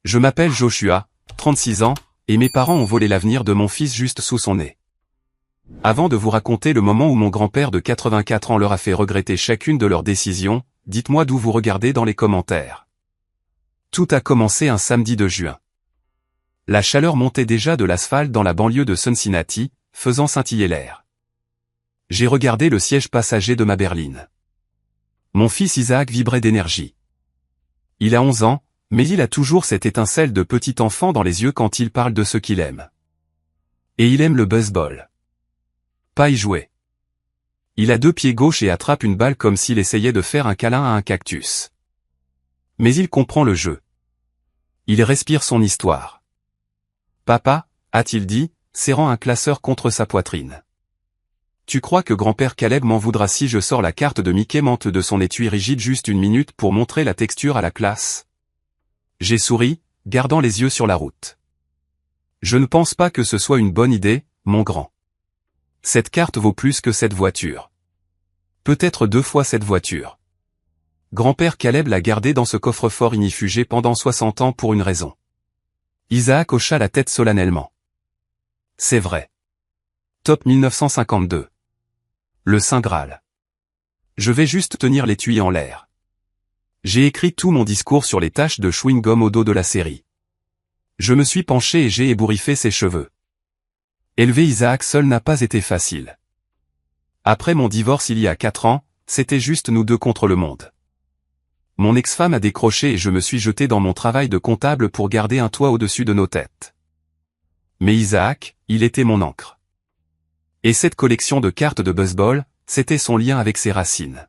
Je m'appelle Joshua, 36 ans, et mes parents ont volé l'avenir de mon fils juste sous son nez. Avant de vous raconter le moment où mon grand-père de 84 ans leur a fait regretter chacune de leurs décisions, dites-moi d'où vous regardez dans les commentaires. Tout a commencé un samedi de juin. La chaleur montait déjà de l'asphalte dans la banlieue de Cincinnati, faisant scintiller l'air. J'ai regardé le siège passager de ma berline. Mon fils Isaac vibrait d'énergie. Il a 11 ans, mais il a toujours cette étincelle de petit enfant dans les yeux quand il parle de ce qu'il aime. Et il aime le baseball. Pas y jouer. Il a 2 pieds gauche et attrape une balle comme s'il essayait de faire un câlin à un cactus. Mais il comprend le jeu. Il respire son histoire. Papa, a-t-il dit, serrant un classeur contre sa poitrine. Tu crois que grand-père Caleb m'en voudra si je sors la carte de Mickey Mantle de son étui rigide juste une minute pour montrer la texture à la classe? J'ai souri, gardant les yeux sur la route. Je ne pense pas que ce soit une bonne idée, mon grand. Cette carte vaut plus que cette voiture. Peut-être 2 fois cette voiture. Grand-père Caleb l'a gardée dans ce coffre-fort ignifugé pendant 60 ans pour une raison. Isaac hocha la tête solennellement. C'est vrai. Top 1952. Le Saint Graal. Je vais juste tenir l'étui en l'air. J'ai écrit tout mon discours sur les taches de chewing-gum au dos de la série. Je me suis penché et j'ai ébouriffé ses cheveux. Élever Isaac seul n'a pas été facile. Après mon divorce il y a 4 ans, c'était juste nous deux contre le monde. Mon ex-femme a décroché et je me suis jeté dans mon travail de comptable pour garder un toit au-dessus de nos têtes. Mais Isaac, il était mon ancre. Et cette collection de cartes de baseball, c'était son lien avec ses racines.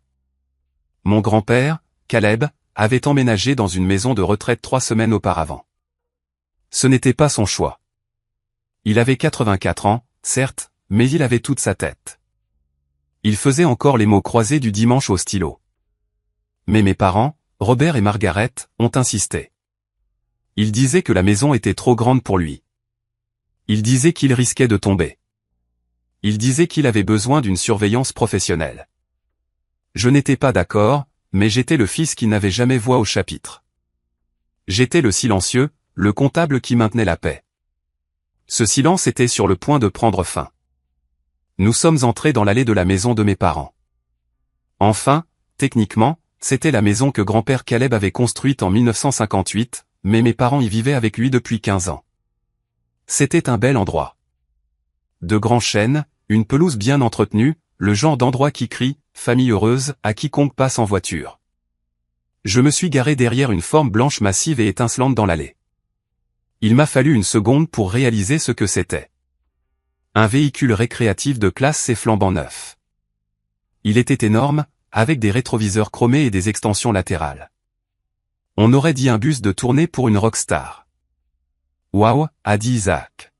Mon grand-père, Caleb, avait emménagé dans une maison de retraite 3 semaines auparavant. Ce n'était pas son choix. Il avait 84 ans, certes, mais il avait toute sa tête. Il faisait encore les mots croisés du dimanche au stylo. Mais mes parents, Robert et Margaret, ont insisté. Ils disaient que la maison était trop grande pour lui. Ils disaient qu'il risquait de tomber. Ils disaient qu'il avait besoin d'une surveillance professionnelle. Je n'étais pas d'accord, mais j'étais le fils qui n'avait jamais voix au chapitre. J'étais le silencieux, le comptable qui maintenait la paix. Ce silence était sur le point de prendre fin. Nous sommes entrés dans l'allée de la maison de mes parents. Enfin, techniquement, c'était la maison que grand-père Caleb avait construite en 1958, mais mes parents y vivaient avec lui depuis 15 ans. C'était un bel endroit. De grands chênes, une pelouse bien entretenue, le genre d'endroit qui crie « famille heureuse » à quiconque passe en voiture. Je me suis garé derrière une forme blanche massive et étincelante dans l'allée. Il m'a fallu une seconde pour réaliser ce que c'était. Un véhicule récréatif de classe C flambant neuf. Il était énorme, avec des rétroviseurs chromés et des extensions latérales. On aurait dit un bus de tournée pour une rockstar. Waouh, a dit Isaac.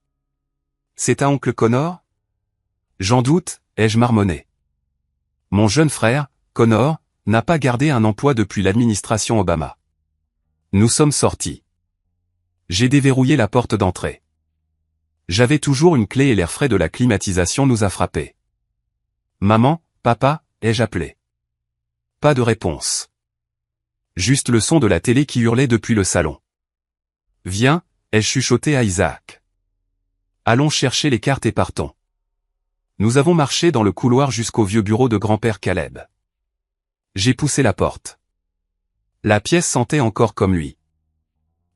C'est un oncle Connor? J'en doute, ai-je marmonné. Mon jeune frère, Connor, n'a pas gardé un emploi depuis l'administration Obama. Nous sommes sortis. J'ai déverrouillé la porte d'entrée. J'avais toujours une clé et l'air frais de la climatisation nous a frappés. Maman, papa, ai-je appelé? Pas de réponse. Juste le son de la télé qui hurlait depuis le salon. Viens, ai-je chuchoté à Isaac. Allons chercher les cartes et partons. Nous avons marché dans le couloir jusqu'au vieux bureau de grand-père Caleb. J'ai poussé la porte. La pièce sentait encore comme lui.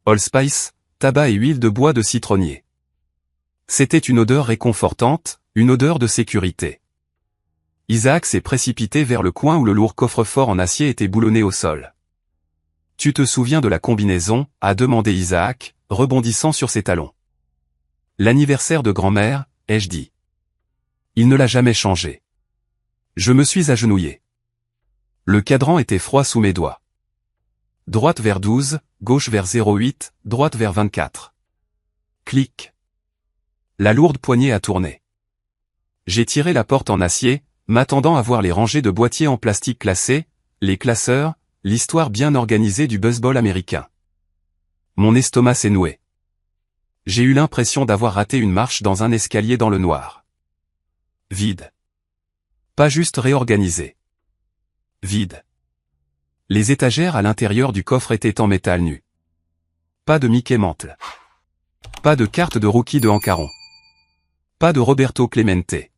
Allspice, tabac et huile de bois de citronnier. C'était une odeur réconfortante, une odeur de sécurité. Isaac s'est précipité vers le coin où le lourd coffre-fort en acier était boulonné au sol. « Tu te souviens de la combinaison ?» a demandé Isaac, rebondissant sur ses talons. « L'anniversaire de grand-mère, ai-je dit. Il ne l'a jamais changé. » Je me suis agenouillé. Le cadran était froid sous mes doigts. Droite vers 12, gauche vers 08, droite vers 24. Clic. La lourde poignée a tourné. J'ai tiré la porte en acier, m'attendant à voir les rangées de boîtiers en plastique classés, les classeurs, l'histoire bien organisée du baseball américain. Mon estomac s'est noué. J'ai eu l'impression d'avoir raté une marche dans un escalier dans le noir. Vide. Pas juste réorganisé. Vide. Les étagères à l'intérieur du coffre étaient en métal nu. Pas de Mickey Mantle. Pas de carte de rookie de Hancaron. Pas de Roberto Clemente.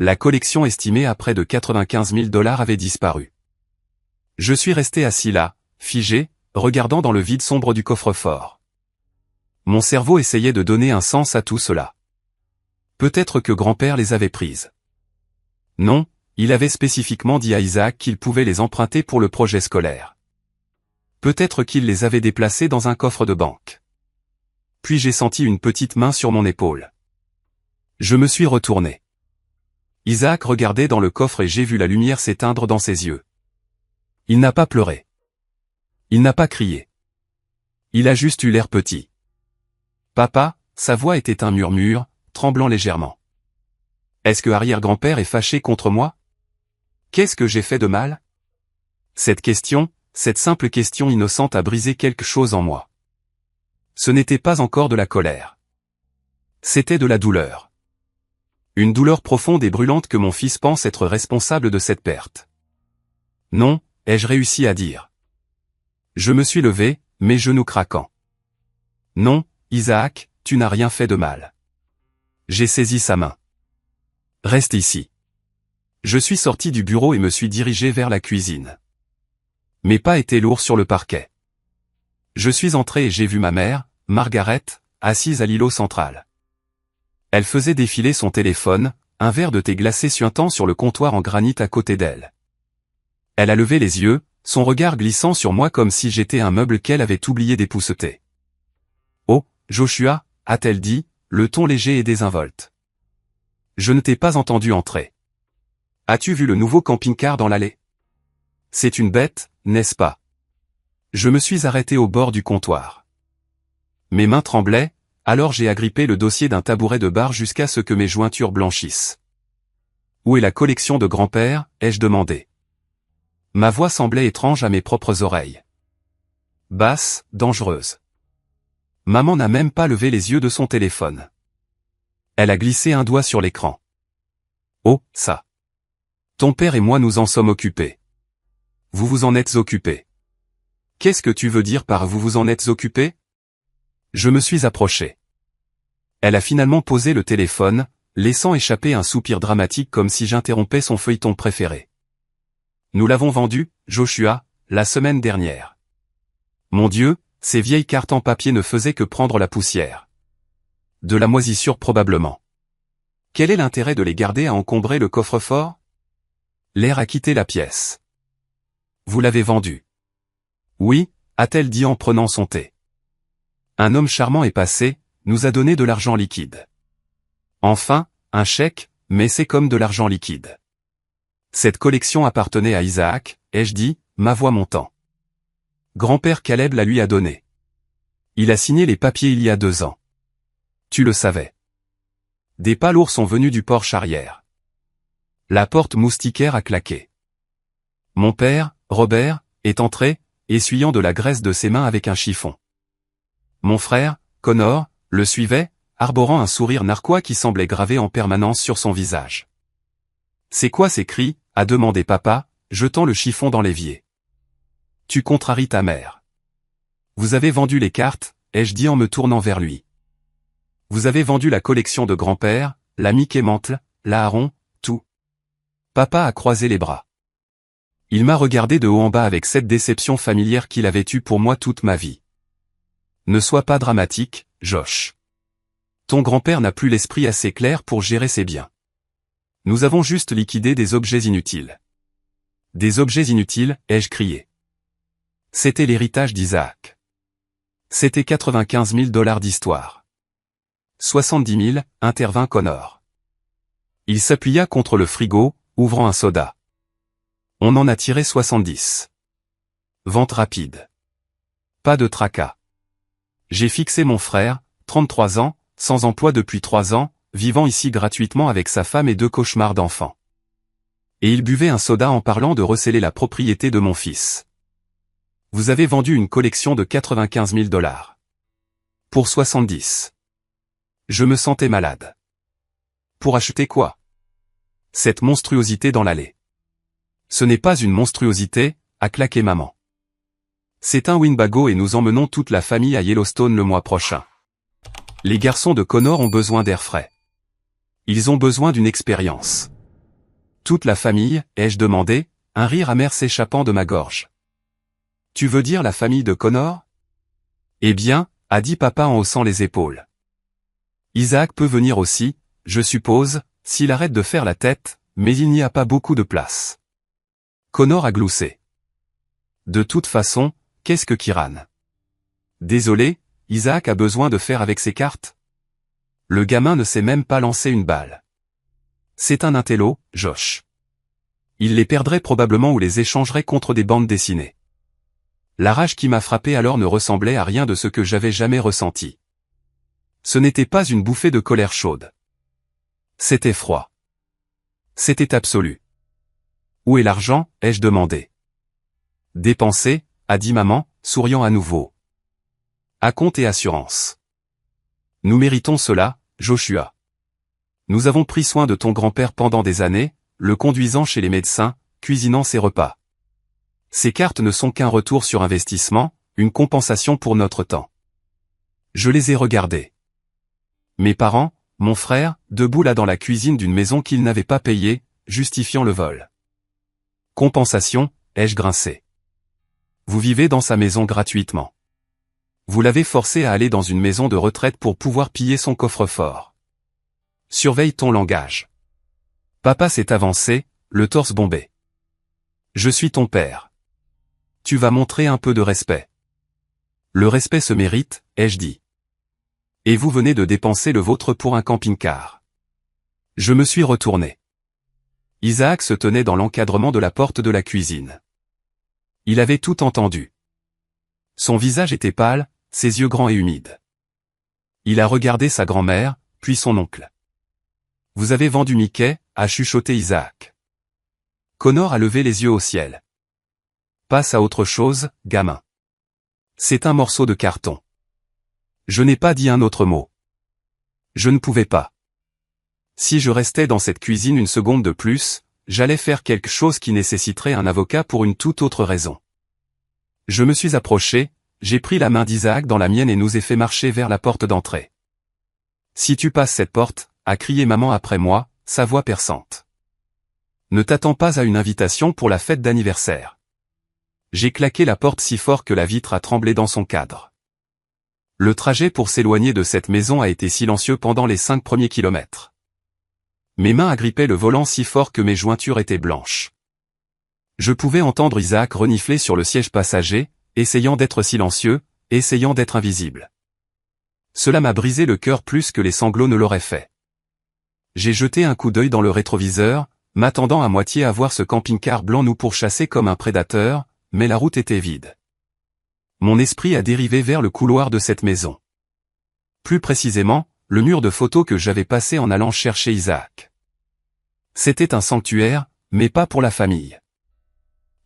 La collection estimée à près de 95 000 $ avait disparu. Je suis resté assis là, figé, regardant dans le vide sombre du coffre-fort. Mon cerveau essayait de donner un sens à tout cela. Peut-être que grand-père les avait prises. Non, il avait spécifiquement dit à Isaac qu'il pouvait les emprunter pour le projet scolaire. Peut-être qu'il les avait déplacées dans un coffre de banque. Puis j'ai senti une petite main sur mon épaule. Je me suis retourné. Isaac regardait dans le coffre et j'ai vu la lumière s'éteindre dans ses yeux. Il n'a pas pleuré. Il n'a pas crié. Il a juste eu l'air petit. Papa, sa voix était un murmure, tremblant légèrement. Est-ce que arrière-grand-père est fâché contre moi? Qu'est-ce que j'ai fait de mal? Cette question, cette simple question innocente a brisé quelque chose en moi. Ce n'était pas encore de la colère. C'était de la douleur. Une douleur profonde et brûlante que mon fils pense être responsable de cette perte. Non, ai-je réussi à dire. Je me suis levé, mes genoux craquant. Non, Isaac, tu n'as rien fait de mal. J'ai saisi sa main. Reste ici. Je suis sorti du bureau et me suis dirigé vers la cuisine. Mes pas étaient lourds sur le parquet. Je suis entré et j'ai vu ma mère, Margaret, assise à l'îlot central. Elle faisait défiler son téléphone, un verre de thé glacé suintant sur le comptoir en granit à côté d'elle. Elle a levé les yeux, son regard glissant sur moi comme si j'étais un meuble qu'elle avait oublié d'épousseter. « Oh, Joshua » a-t-elle dit, le ton léger et désinvolte. Je ne t'ai pas entendu entrer. As-tu vu le nouveau camping-car dans l'allée? C'est une bête, n'est-ce pas? Je me suis arrêté au bord du comptoir. Mes mains tremblaient, alors j'ai agrippé le dossier d'un tabouret de bar jusqu'à ce que mes jointures blanchissent. Où est la collection de grand-père, ai-je demandé. Ma voix semblait étrange à mes propres oreilles. Basse, dangereuse. Maman n'a même pas levé les yeux de son téléphone. Elle a glissé un doigt sur l'écran. Oh, ça. Ton père et moi nous en sommes occupés. Vous vous en êtes occupés. Qu'est-ce que tu veux dire par vous vous en êtes occupés? Je me suis approché. Elle a finalement posé le téléphone, laissant échapper un soupir dramatique comme si j'interrompais son feuilleton préféré. Nous l'avons vendu, Joshua, la semaine dernière. Mon Dieu, ces vieilles cartes en papier ne faisaient que prendre la poussière. De la moisissure probablement. Quel est l'intérêt de les garder à encombrer le coffre-fort? L'air a quitté la pièce. Vous l'avez vendu. Oui, a-t-elle dit en prenant son thé. Un homme charmant est passé, nous a donné de l'argent liquide. Enfin, un chèque, mais c'est comme de l'argent liquide. Cette collection appartenait à Isaac, ai-je dit, ma voix montant. Grand-père Caleb la lui a donnée. Il a signé les papiers il y a 2 ans. Tu le savais. Des pas lourds sont venus du porche arrière. La porte moustiquaire a claqué. Mon père, Robert, est entré, essuyant de la graisse de ses mains avec un chiffon. Mon frère, Connor, le suivait, arborant un sourire narquois qui semblait gravé en permanence sur son visage. « C'est quoi ces cris ?» a demandé papa, jetant le chiffon dans l'évier. « Tu contraries ta mère. »« Vous avez vendu les cartes » ai-je dit en me tournant vers lui. « Vous avez vendu la collection de grand-père, la Mickey Mantle, la Haron, tout. » Papa a croisé les bras. Il m'a regardé de haut en bas avec cette déception familière qu'il avait eue pour moi toute ma vie. Ne sois pas dramatique, Josh. Ton grand-père n'a plus l'esprit assez clair pour gérer ses biens. Nous avons juste liquidé des objets inutiles. Des objets inutiles, ai-je crié. C'était l'héritage d'Isaac. C'était 95 000 $ d'histoire. 70 000, intervint Connor. Il s'appuya contre le frigo, ouvrant un soda. On en a tiré 70. Vente rapide. Pas de tracas. J'ai fixé mon frère, 33 ans, sans emploi depuis 3 ans, vivant ici gratuitement avec sa femme et 2 cauchemars d'enfants. Et il buvait un soda en parlant de recéler la propriété de mon fils. Vous avez vendu une collection de 95 000 $. Pour 70. Je me sentais malade. Pour acheter quoi? Cette monstruosité dans l'allée. Ce n'est pas une monstruosité, a claqué maman. C'est un Winnebago et nous emmenons toute la famille à Yellowstone le mois prochain. Les garçons de Connor ont besoin d'air frais. Ils ont besoin d'une expérience. Toute la famille, ai-je demandé, un rire amer s'échappant de ma gorge. Tu veux dire la famille de Connor? Eh bien, a dit papa en haussant les épaules. Isaac peut venir aussi, je suppose, s'il arrête de faire la tête, mais il n'y a pas beaucoup de place. Connor a gloussé. De toute façon, qu'est-ce que Kiran? Désolé, Isaac a besoin de faire avec ses cartes? Le gamin ne sait même pas lancer une balle. C'est un intello, Josh. Il les perdrait probablement ou les échangerait contre des bandes dessinées. La rage qui m'a frappé alors ne ressemblait à rien de ce que j'avais jamais ressenti. Ce n'était pas une bouffée de colère chaude. C'était froid. C'était absolu. Où est l'argent, ai-je demandé. Dépensé, a dit maman, souriant à nouveau. Acompte et assurance. Nous méritons cela, Joshua. Nous avons pris soin de ton grand-père pendant des années, le conduisant chez les médecins, cuisinant ses repas. Ces cartes ne sont qu'un retour sur investissement, une compensation pour notre temps. Je les ai regardées. Mes parents, mon frère, debout là dans la cuisine d'une maison qu'ils n'avaient pas payée, justifiant le vol. Compensation, ai-je grincé. Vous vivez dans sa maison gratuitement. Vous l'avez forcé à aller dans une maison de retraite pour pouvoir piller son coffre-fort. Surveille ton langage. Papa s'est avancé, le torse bombé. Je suis ton père. Tu vas montrer un peu de respect. Le respect se mérite, ai-je dit. Et vous venez de dépenser le vôtre pour un camping-car. Je me suis retourné. Isaac se tenait dans l'encadrement de la porte de la cuisine. Il avait tout entendu. Son visage était pâle, ses yeux grands et humides. Il a regardé sa grand-mère, puis son oncle. Vous avez vendu Mickey, a chuchoté Isaac. Connor a levé les yeux au ciel. Passe à autre chose, gamin. C'est un morceau de carton. Je n'ai pas dit un autre mot. Je ne pouvais pas. Si je restais dans cette cuisine une seconde de plus, j'allais faire quelque chose qui nécessiterait un avocat pour une toute autre raison. Je me suis approché, j'ai pris la main d'Isaac dans la mienne et nous ai fait marcher vers la porte d'entrée. Si tu passes cette porte, a crié maman après moi, sa voix perçante. Ne t'attends pas à une invitation pour la fête d'anniversaire. J'ai claqué la porte si fort que la vitre a tremblé dans son cadre. Le trajet pour s'éloigner de cette maison a été silencieux pendant les 5 premiers kilomètres. Mes mains agrippaient le volant si fort que mes jointures étaient blanches. Je pouvais entendre Isaac renifler sur le siège passager, essayant d'être silencieux, essayant d'être invisible. Cela m'a brisé le cœur plus que les sanglots ne l'auraient fait. J'ai jeté un coup d'œil dans le rétroviseur, m'attendant à moitié à voir ce camping-car blanc nous pourchasser comme un prédateur, mais la route était vide. Mon esprit a dérivé vers le couloir de cette maison. Plus précisément, le mur de photos que j'avais passé en allant chercher Isaac. C'était un sanctuaire, mais pas pour la famille.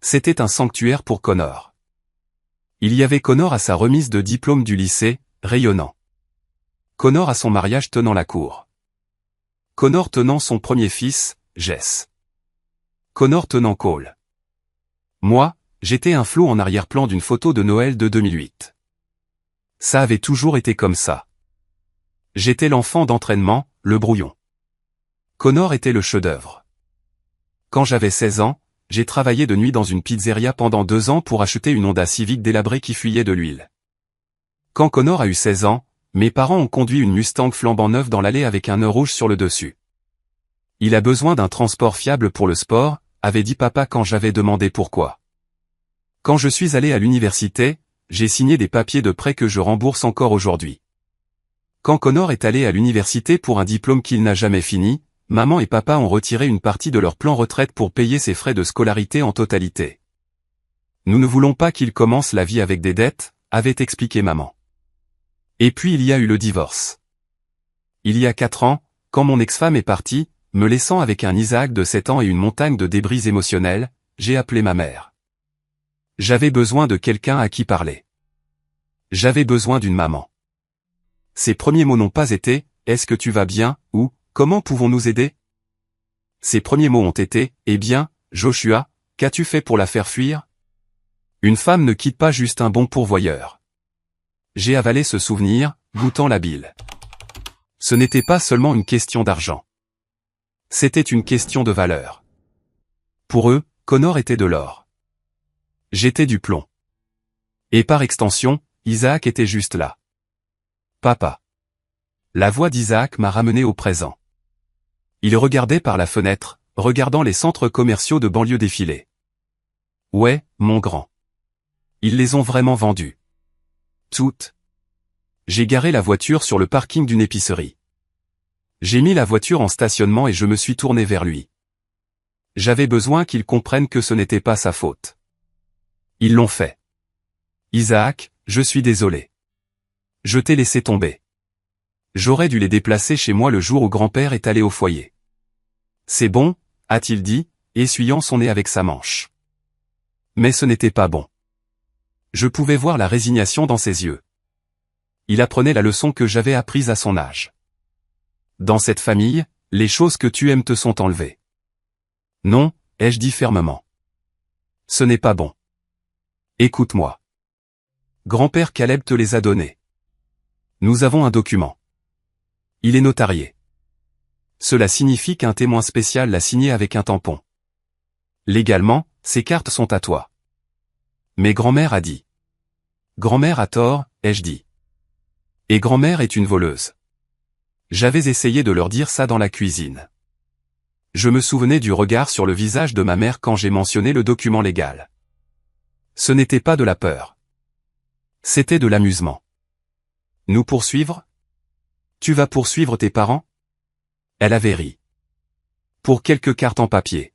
C'était un sanctuaire pour Connor. Il y avait Connor à sa remise de diplôme du lycée, rayonnant. Connor à son mariage tenant la cour. Connor tenant son premier fils, Jess. Connor tenant Cole. Moi, j'étais un flou en arrière-plan d'une photo de Noël de 2008. Ça avait toujours été comme ça. J'étais l'enfant d'entraînement, le brouillon. Connor était le chef-d'œuvre. Quand j'avais 16 ans, j'ai travaillé de nuit dans une pizzeria pendant 2 ans pour acheter une Honda Civic délabrée qui fuyait de l'huile. Quand Connor a eu 16 ans, mes parents ont conduit une Mustang flambant neuve dans l'allée avec un nœud rouge sur le dessus. Il a besoin d'un transport fiable pour le sport, avait dit papa quand j'avais demandé pourquoi. Quand je suis allé à l'université, j'ai signé des papiers de prêt que je rembourse encore aujourd'hui. Quand Connor est allé à l'université pour un diplôme qu'il n'a jamais fini, maman et papa ont retiré une partie de leur plan retraite pour payer ses frais de scolarité en totalité. Nous ne voulons pas qu'il commence la vie avec des dettes, avait expliqué maman. Et puis il y a eu le divorce. Il y a 4 ans, quand mon ex-femme est partie, me laissant avec un Isaac de 7 ans et une montagne de débris émotionnels, j'ai appelé ma mère. J'avais besoin de quelqu'un à qui parler. J'avais besoin d'une maman. Ses premiers mots n'ont pas été « Est-ce que tu vas bien ?» ou « Comment pouvons-nous aider ?» Ses premiers mots ont été « Eh bien, Joshua, qu'as-tu fait pour la faire fuir ?» Une femme ne quitte pas juste un bon pourvoyeur. J'ai avalé ce souvenir, goûtant la bile. Ce n'était pas seulement une question d'argent. C'était une question de valeur. Pour eux, Connor était de l'or. J'étais du plomb. Et par extension, Isaac était juste là. Papa. La voix d'Isaac m'a ramené au présent. Il regardait par la fenêtre, regardant les centres commerciaux de banlieue défiler. Ouais, mon grand. Ils les ont vraiment vendus. Toutes. J'ai garé la voiture sur le parking d'une épicerie. J'ai mis la voiture en stationnement et je me suis tourné vers lui. J'avais besoin qu'il comprenne que ce n'était pas sa faute. Ils l'ont fait. Isaac, je suis désolé. Je t'ai laissé tomber. J'aurais dû les déplacer chez moi le jour où grand-père est allé au foyer. C'est bon, a-t-il dit, essuyant son nez avec sa manche. Mais ce n'était pas bon. Je pouvais voir la résignation dans ses yeux. Il apprenait la leçon que j'avais apprise à son âge. Dans cette famille, les choses que tu aimes te sont enlevées. Non, ai-je dit fermement. Ce n'est pas bon. Écoute-moi. Grand-père Caleb te les a donnés. Nous avons un document. Il est notarié. Cela signifie qu'un témoin spécial l'a signé avec un tampon. Légalement, ces cartes sont à toi. Mais grand-mère a dit. Grand-mère a tort, ai-je dit. Et grand-mère est une voleuse. J'avais essayé de leur dire ça dans la cuisine. Je me souvenais du regard sur le visage de ma mère quand j'ai mentionné le document légal. Ce n'était pas de la peur. C'était de l'amusement. Nous poursuivre? Tu vas poursuivre tes parents? Elle avait ri. Pour quelques cartes en papier.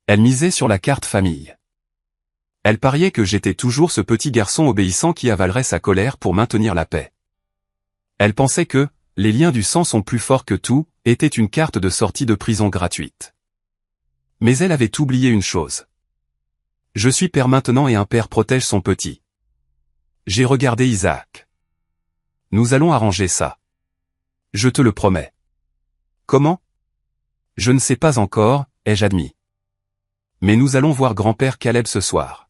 Elle misait sur la carte famille. Elle pariait que j'étais toujours ce petit garçon obéissant qui avalerait sa colère pour maintenir la paix. Elle pensait que, les liens du sang sont plus forts que tout, était une carte de sortie de prison gratuite. Mais elle avait oublié une chose. Je suis père maintenant et un père protège son petit. J'ai regardé Isaac. Nous allons arranger ça. Je te le promets. Comment? Je ne sais pas encore, ai-je admis. Mais nous allons voir grand-père Caleb ce soir.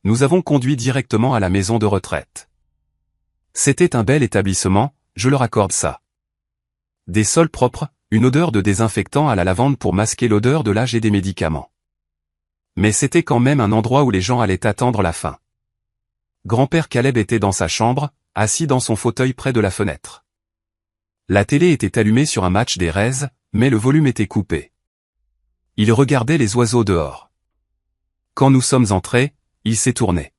Nous avons conduit directement à la maison de retraite. C'était un bel établissement, je leur accorde ça. Des sols propres, une odeur de désinfectant à la lavande pour masquer l'odeur de l'âge et des médicaments. Mais c'était quand même un endroit où les gens allaient attendre la fin. Grand-père Caleb était dans sa chambre, assis dans son fauteuil près de la fenêtre. La télé était allumée sur un match des Rays, mais le volume était coupé. Il regardait les oiseaux dehors. Quand nous sommes entrés, il s'est tourné.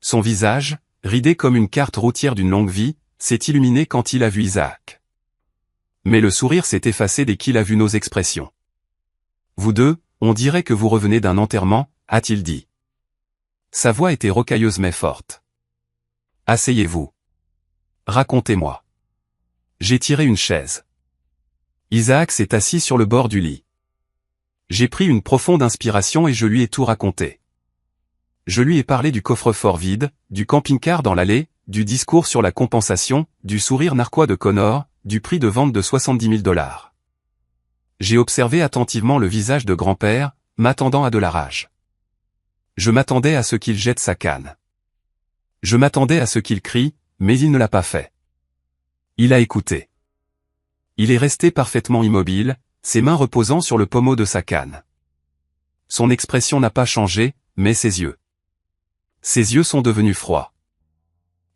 Son visage, ridé comme une carte routière d'une longue vie, s'est illuminé quand il a vu Isaac. Mais le sourire s'est effacé dès qu'il a vu nos expressions. Vous deux, on dirait que vous revenez d'un enterrement, a-t-il dit. Sa voix était rocailleuse mais forte. Asseyez-vous. Racontez-moi. J'ai tiré une chaise. Isaac s'est assis sur le bord du lit. J'ai pris une profonde inspiration et je lui ai tout raconté. Je lui ai parlé du coffre-fort vide, du camping-car dans l'allée, du discours sur la compensation, du sourire narquois de Connor, du prix de vente de $70. J'ai observé attentivement le visage de grand-père, m'attendant à de la rage. Je m'attendais à ce qu'il jette sa canne. Je m'attendais à ce qu'il crie, mais il ne l'a pas fait. Il a écouté. Il est resté parfaitement immobile, ses mains reposant sur le pommeau de sa canne. Son expression n'a pas changé, mais ses yeux. Ses yeux sont devenus froids.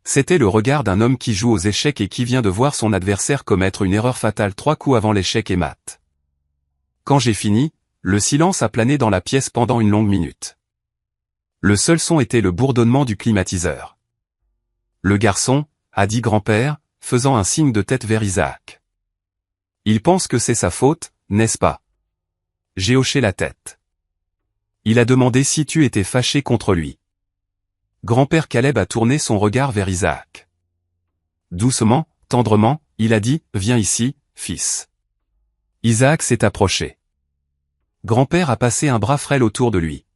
C'était le regard d'un homme qui joue aux échecs et qui vient de voir son adversaire commettre une erreur fatale 3 coups avant l'échec et mat. Quand j'ai fini, le silence a plané dans la pièce pendant une longue minute. Le seul son était le bourdonnement du climatiseur. Le garçon, a dit grand-père, faisant un signe de tête vers Isaac. Il pense que c'est sa faute, n'est-ce pas? J'ai hoché la tête. Il a demandé si tu étais fâché contre lui. Grand-père Caleb a tourné son regard vers Isaac. Doucement, tendrement, il a dit, viens ici, fils. Isaac s'est approché. Grand-père a passé un bras frêle autour de lui.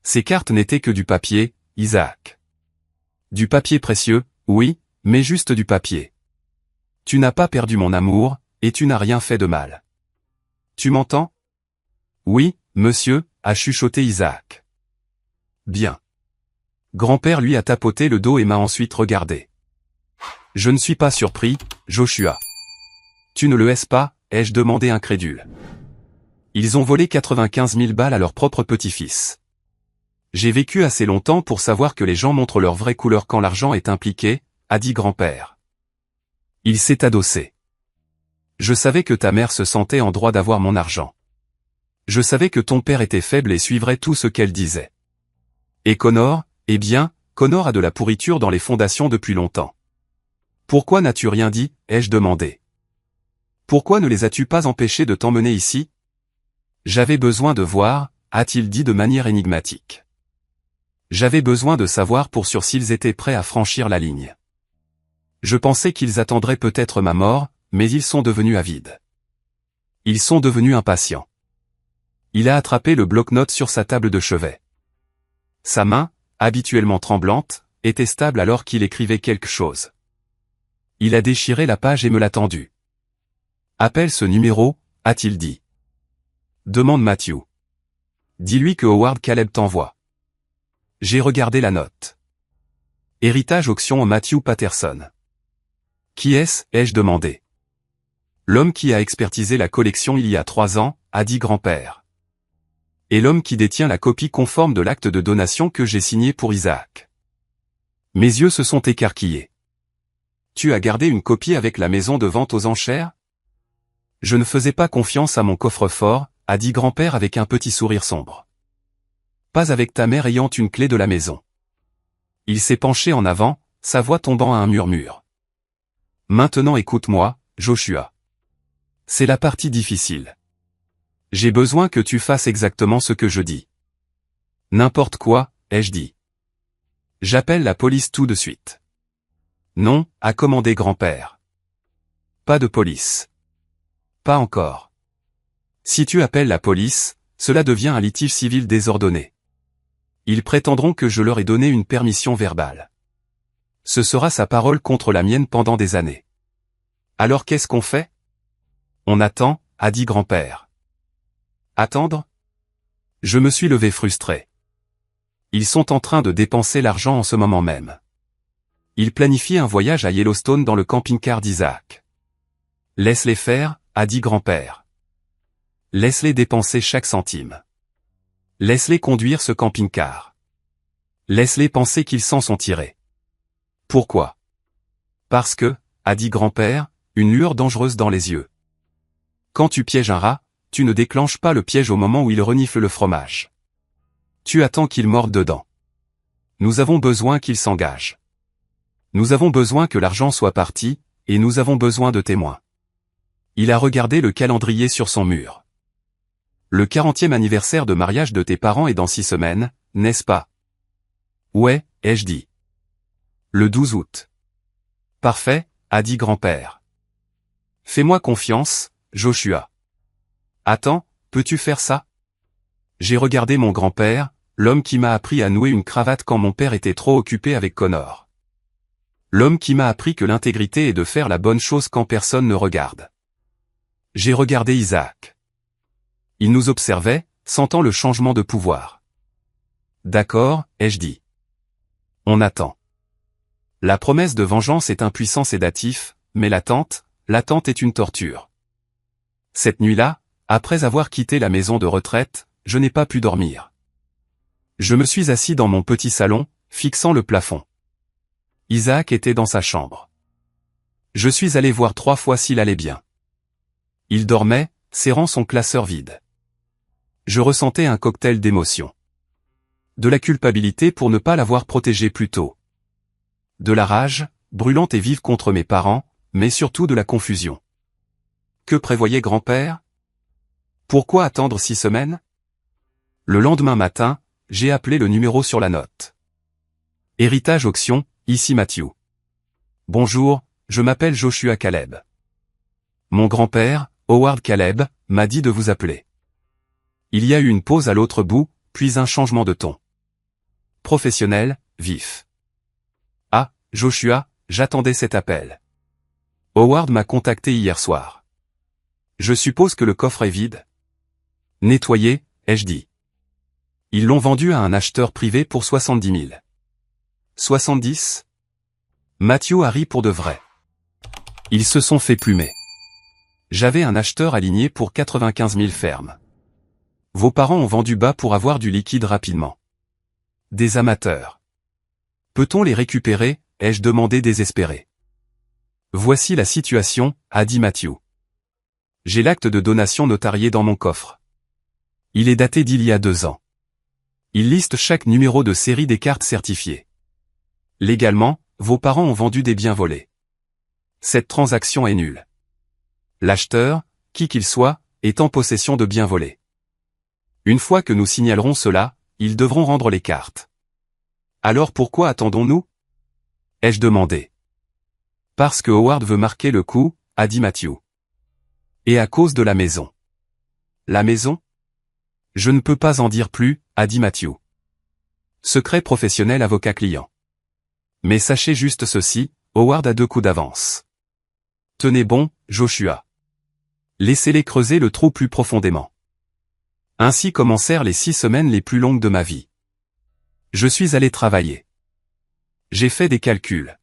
Ces cartes n'étaient que du papier, Isaac. Du papier précieux, oui, mais juste du papier. Tu n'as pas perdu mon amour, et tu n'as rien fait de mal. Tu m'entends? Oui, monsieur, a chuchoté Isaac. Bien. Grand-père lui a tapoté le dos et m'a ensuite regardé. Je ne suis pas surpris, Joshua. Tu ne le es pas, ai-je demandé incrédule. Ils ont volé 95 000 balles à leur propre petit-fils. J'ai vécu assez longtemps pour savoir que les gens montrent leur vraie couleur quand l'argent est impliqué, a dit grand-père. Il s'est adossé. Je savais que ta mère se sentait en droit d'avoir mon argent. Je savais que ton père était faible et suivrait tout ce qu'elle disait. Et Connor, eh bien, Connor a de la pourriture dans les fondations depuis longtemps. Pourquoi n'as-tu rien dit, ai-je demandé. Pourquoi ne les as-tu pas empêchés de t'emmener ici? J'avais besoin de voir, a-t-il dit de manière énigmatique. J'avais besoin de savoir pour sûr s'ils étaient prêts à franchir la ligne. Je pensais qu'ils attendraient peut-être ma mort, mais ils sont devenus avides. Ils sont devenus impatients. Il a attrapé le bloc-notes sur sa table de chevet. Sa main, habituellement tremblante, était stable alors qu'il écrivait quelque chose. Il a déchiré la page et me l'a tendue. Appelle ce numéro, a-t-il dit. Demande Matthew. Dis-lui que Howard Caleb t'envoie. J'ai regardé la note. Héritage auction Matthew Patterson. Qui est-ce, ai-je demandé. L'homme qui a expertisé la collection il y a 3 ans, a dit grand-père. Et l'homme qui détient la copie conforme de l'acte de donation que j'ai signé pour Isaac. Mes yeux se sont écarquillés. Tu as gardé une copie avec la maison de vente aux enchères? Je ne faisais pas confiance à mon coffre-fort, a dit grand-père avec un petit sourire sombre. Pas avec ta mère ayant une clé de la maison. Il s'est penché en avant, sa voix tombant à un murmure. Maintenant écoute-moi, Joshua. C'est la partie difficile. J'ai besoin que tu fasses exactement ce que je dis. N'importe quoi, ai-je dit. J'appelle la police tout de suite. Non, a commandé grand-père. Pas de police. Pas encore. Si tu appelles la police, cela devient un litige civil désordonné. Ils prétendront que je leur ai donné une permission verbale. Ce sera sa parole contre la mienne pendant des années. Alors qu'est-ce qu'on fait? On attend, a dit grand-père. Attendre? Je me suis levé frustré. Ils sont en train de dépenser l'argent en ce moment même. Ils planifient un voyage à Yellowstone dans le camping-car d'Isaac. Laisse-les faire, a dit grand-père. Laisse-les dépenser chaque centime. Laisse-les conduire ce camping-car. Laisse-les penser qu'ils s'en sont tirés. Pourquoi? Parce que, a dit grand-père, une lueur dangereuse dans les yeux. Quand tu pièges un rat, tu ne déclenches pas le piège au moment où il renifle le fromage. Tu attends qu'il morde dedans. Nous avons besoin qu'il s'engage. Nous avons besoin que l'argent soit parti, et nous avons besoin de témoins. Il a regardé le calendrier sur son mur. Le 40e anniversaire de mariage de tes parents est dans 6 semaines, n'est-ce pas? Ouais, ai-je dit. Le 12 août. Parfait, a dit grand-père. Fais-moi confiance, Joshua. Attends, peux-tu faire ça? J'ai regardé mon grand-père, l'homme qui m'a appris à nouer une cravate quand mon père était trop occupé avec Connor. L'homme qui m'a appris que l'intégrité est de faire la bonne chose quand personne ne regarde. J'ai regardé Isaac. Il nous observait, sentant le changement de pouvoir. D'accord, ai-je dit. On attend. La promesse de vengeance est un puissant sédatif, mais l'attente est une torture. Cette nuit-là, après avoir quitté la maison de retraite, je n'ai pas pu dormir. Je me suis assis dans mon petit salon, fixant le plafond. Isaac était dans sa chambre. Je suis allé voir 3 fois s'il allait bien. Il dormait, serrant son classeur vide. Je ressentais un cocktail d'émotions. De la culpabilité pour ne pas l'avoir protégé plus tôt. De la rage, brûlante et vive contre mes parents, mais surtout de la confusion. Que prévoyait grand-père? Pourquoi attendre 6 semaines? Le lendemain matin, j'ai appelé le numéro sur la note. Héritage auction, ici Matthew. Bonjour, je m'appelle Joshua Caleb. Mon grand-père, Howard Caleb, m'a dit de vous appeler. Il y a eu une pause à l'autre bout, puis un changement de ton. Professionnel, vif. Ah, Joshua, j'attendais cet appel. Howard m'a contacté hier soir. Je suppose que le coffre est vide? Nettoyé, ai-je dit. Ils l'ont vendu à un acheteur privé pour 70 000. 70? Matthew a ri pour de vrai. Ils se sont fait plumer. J'avais un acheteur aligné pour 95 000 fermes. Vos parents ont vendu bas pour avoir du liquide rapidement. Des amateurs. Peut-on les récupérer, ai-je demandé désespéré. Voici la situation, a dit Matthew. J'ai l'acte de donation notarié dans mon coffre. Il est daté d'il y a 2 ans. Il liste chaque numéro de série des cartes certifiées. Légalement, vos parents ont vendu des biens volés. Cette transaction est nulle. L'acheteur, qui qu'il soit, est en possession de biens volés. Une fois que nous signalerons cela, ils devront rendre les cartes. Alors pourquoi attendons-nous? Ai-je demandé. Parce que Howard veut marquer le coup, a dit Matthew. Et à cause de la maison. La maison? Je ne peux pas en dire plus, a dit Matthew. Secret professionnel avocat-client. Mais sachez juste ceci, Howard a 2 coups d'avance. Tenez bon, Joshua. Laissez-les creuser le trou plus profondément. Ainsi commencèrent les 6 semaines les plus longues de ma vie. Je suis allé travailler. J'ai fait des calculs.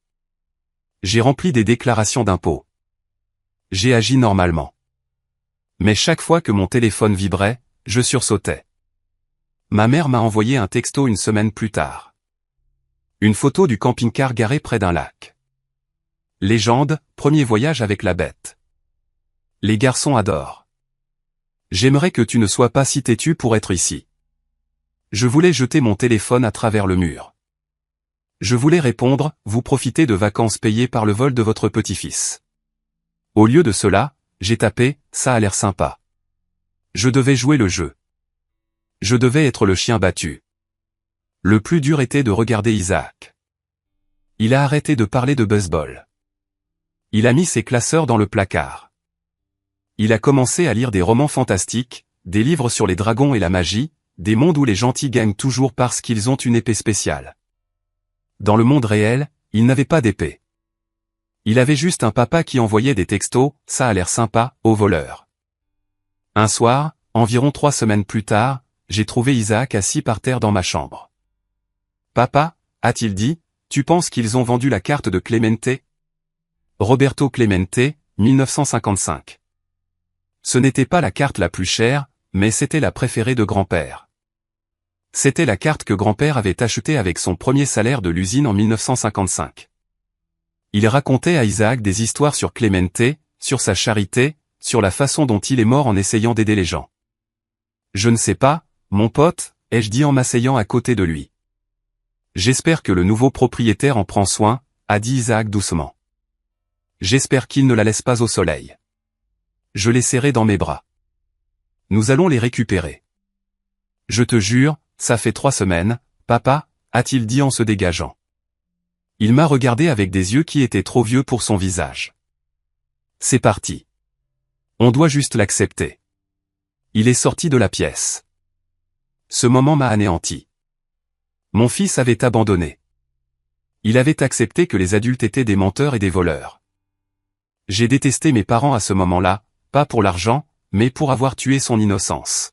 J'ai rempli des déclarations d'impôts. J'ai agi normalement. Mais chaque fois que mon téléphone vibrait, je sursautais. Ma mère m'a envoyé un texto une semaine plus tard. Une photo du camping-car garé près d'un lac. Légende, premier voyage avec la bête. Les garçons adorent. J'aimerais que tu ne sois pas si têtu pour être ici. Je voulais jeter mon téléphone à travers le mur. Je voulais répondre, vous profitez de vacances payées par le vol de votre petit-fils. Au lieu de cela, j'ai tapé, ça a l'air sympa. Je devais jouer le jeu. Je devais être le chien battu. Le plus dur était de regarder Isaac. Il a arrêté de parler de baseball. Il a mis ses classeurs dans le placard. Il a commencé à lire des romans fantastiques, des livres sur les dragons et la magie, des mondes où les gentils gagnent toujours parce qu'ils ont une épée spéciale. Dans le monde réel, il n'avait pas d'épée. Il avait juste un papa qui envoyait des textos, ça a l'air sympa, aux voleurs. Un soir, environ 3 semaines plus tard, j'ai trouvé Isaac assis par terre dans ma chambre. Papa, a-t-il dit, tu penses qu'ils ont vendu la carte de Clemente? Roberto Clemente, 1955. Ce n'était pas la carte la plus chère, mais c'était la préférée de grand-père. C'était la carte que grand-père avait achetée avec son premier salaire de l'usine en 1955. Il racontait à Isaac des histoires sur Clemente, sur sa charité, sur la façon dont il est mort en essayant d'aider les gens. Je ne sais pas, mon pote, ai-je dit en m'asseyant à côté de lui. J'espère que le nouveau propriétaire en prend soin, a dit Isaac doucement. J'espère qu'il ne la laisse pas au soleil. Je les serrai dans mes bras. Nous allons les récupérer. Je te jure, ça fait 3 semaines, papa, a-t-il dit en se dégageant. Il m'a regardé avec des yeux qui étaient trop vieux pour son visage. C'est parti. On doit juste l'accepter. Il est sorti de la pièce. Ce moment m'a anéanti. Mon fils avait abandonné. Il avait accepté que les adultes étaient des menteurs et des voleurs. J'ai détesté mes parents à ce moment-là, pas pour l'argent, mais pour avoir tué son innocence.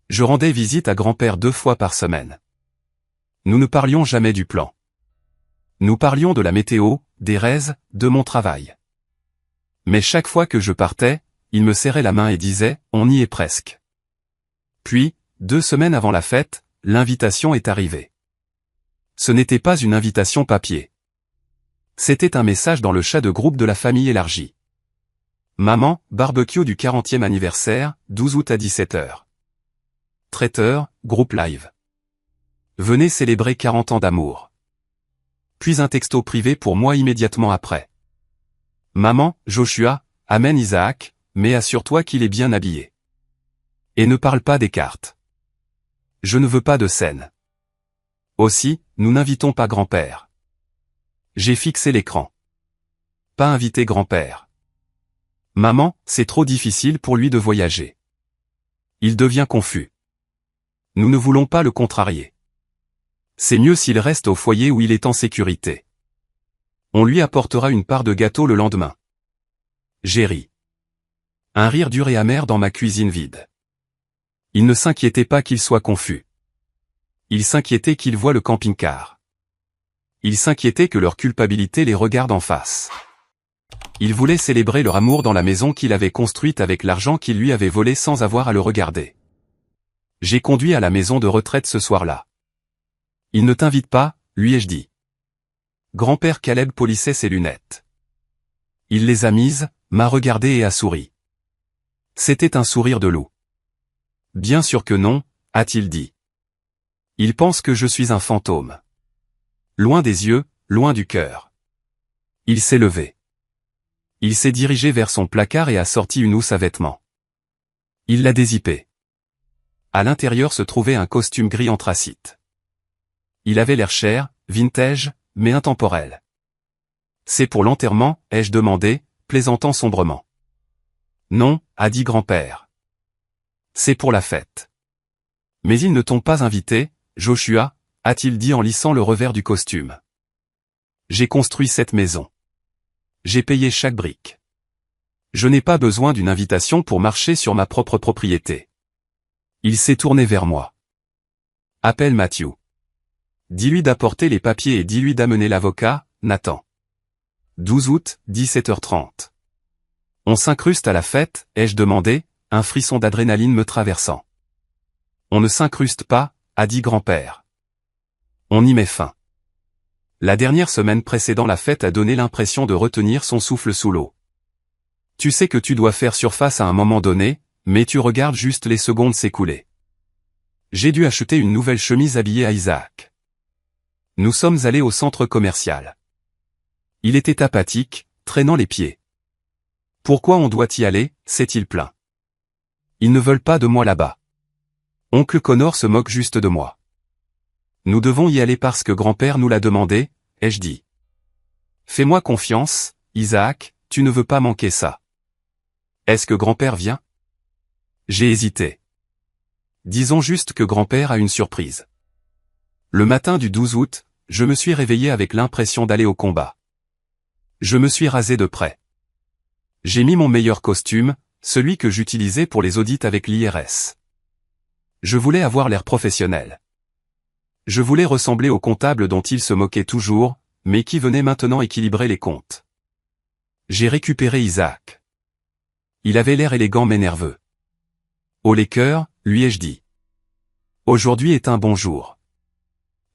Je rendais visite à grand-père 2 fois par semaine. Nous ne parlions jamais du plan. Nous parlions de la météo, des raises, de mon travail. Mais chaque fois que je partais, il me serrait la main et disait, on y est presque. Puis, 2 semaines avant la fête, l'invitation est arrivée. Ce n'était pas une invitation papier. C'était un message dans le chat de groupe de la famille élargie. Maman, barbecue du 40e anniversaire, 12 août à 17h. Traiteur, groupe live. Venez célébrer 40 ans d'amour. Puis un texto privé pour moi immédiatement après. Maman, Joshua, amène Isaac, mais assure-toi qu'il est bien habillé. Et ne parle pas des cartes. Je ne veux pas de scène. Aussi, nous n'invitons pas grand-père. J'ai fixé l'écran. Pas inviter grand-père. Maman, c'est trop difficile pour lui de voyager. Il devient confus. Nous ne voulons pas le contrarier. C'est mieux s'il reste au foyer où il est en sécurité. On lui apportera une part de gâteau le lendemain. J'ai ri. Un rire dur et amer dans ma cuisine vide. Il ne s'inquiétait pas qu'il soit confus. Ils s'inquiétaient qu'ils voient le camping-car. Ils s'inquiétaient que leur culpabilité les regarde en face. Ils voulaient célébrer leur amour dans la maison qu'il avait construite avec l'argent qu'il lui avait volé sans avoir à le regarder. J'ai conduit à la maison de retraite ce soir-là. Il ne t'invite pas, lui ai-je dit. Grand-père Caleb polissait ses lunettes. Il les a mises, m'a regardé et a souri. C'était un sourire de loup. Bien sûr que non, a-t-il dit. Il pense que je suis un fantôme. Loin des yeux, loin du cœur. Il s'est levé. Il s'est dirigé vers son placard et a sorti une housse à vêtements. Il l'a dézippée. À l'intérieur se trouvait un costume gris anthracite. Il avait l'air cher, vintage, mais intemporel. C'est pour l'enterrement, ai-je demandé, plaisantant sombrement. Non, a dit grand-père. C'est pour la fête. Mais ils ne t'ont pas invité, Joshua, a-t-il dit en lissant le revers du costume. J'ai construit cette maison. J'ai payé chaque brique. Je n'ai pas besoin d'une invitation pour marcher sur ma propre propriété. Il s'est tourné vers moi. Appelle Matthew. Dis-lui d'apporter les papiers et dis-lui d'amener l'avocat, Nathan. 12 août, 17h30. On s'incruste à la fête, ai-je demandé, un frisson d'adrénaline me traversant. On ne s'incruste pas, a dit grand-père. On y met fin. La dernière semaine précédant la fête a donné l'impression de retenir son souffle sous l'eau. Tu sais que tu dois faire surface à un moment donné, mais tu regardes juste les secondes s'écouler. J'ai dû acheter une nouvelle chemise habillée à Isaac. Nous sommes allés au centre commercial. Il était apathique, traînant les pieds. Pourquoi on doit y aller, s'est-il plaint. Ils ne veulent pas de moi là-bas. Oncle Connor se moque juste de moi. Nous devons y aller parce que grand-père nous l'a demandé, ai-je dit. Fais-moi confiance, Isaac, tu ne veux pas manquer ça. Est-ce que grand-père vient? J'ai hésité. Disons juste que grand-père a une surprise. Le matin du 12 août, je me suis réveillé avec l'impression d'aller au combat. Je me suis rasé de près. J'ai mis mon meilleur costume, celui que j'utilisais pour les audits avec l'IRS. Je voulais avoir l'air professionnel. Je voulais ressembler au comptable dont il se moquait toujours, mais qui venait maintenant équilibrer les comptes. J'ai récupéré Isaac. Il avait l'air élégant mais nerveux. Haut les cœurs, lui ai-je dit. Aujourd'hui est un bon jour.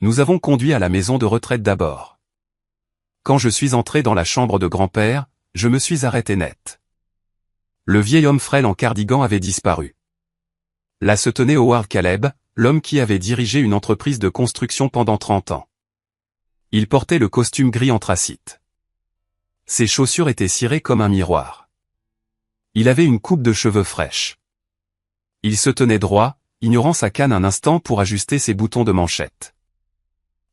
Nous avons conduit à la maison de retraite d'abord. Quand je suis entré dans la chambre de grand-père, je me suis arrêté net. Le vieil homme frêle en cardigan avait disparu. Là se tenait Howard Caleb, l'homme qui avait dirigé une entreprise de construction pendant 30 ans. Il portait le costume gris anthracite. Ses chaussures étaient cirées comme un miroir. Il avait une coupe de cheveux fraîche. Il se tenait droit, ignorant sa canne un instant pour ajuster ses boutons de manchette.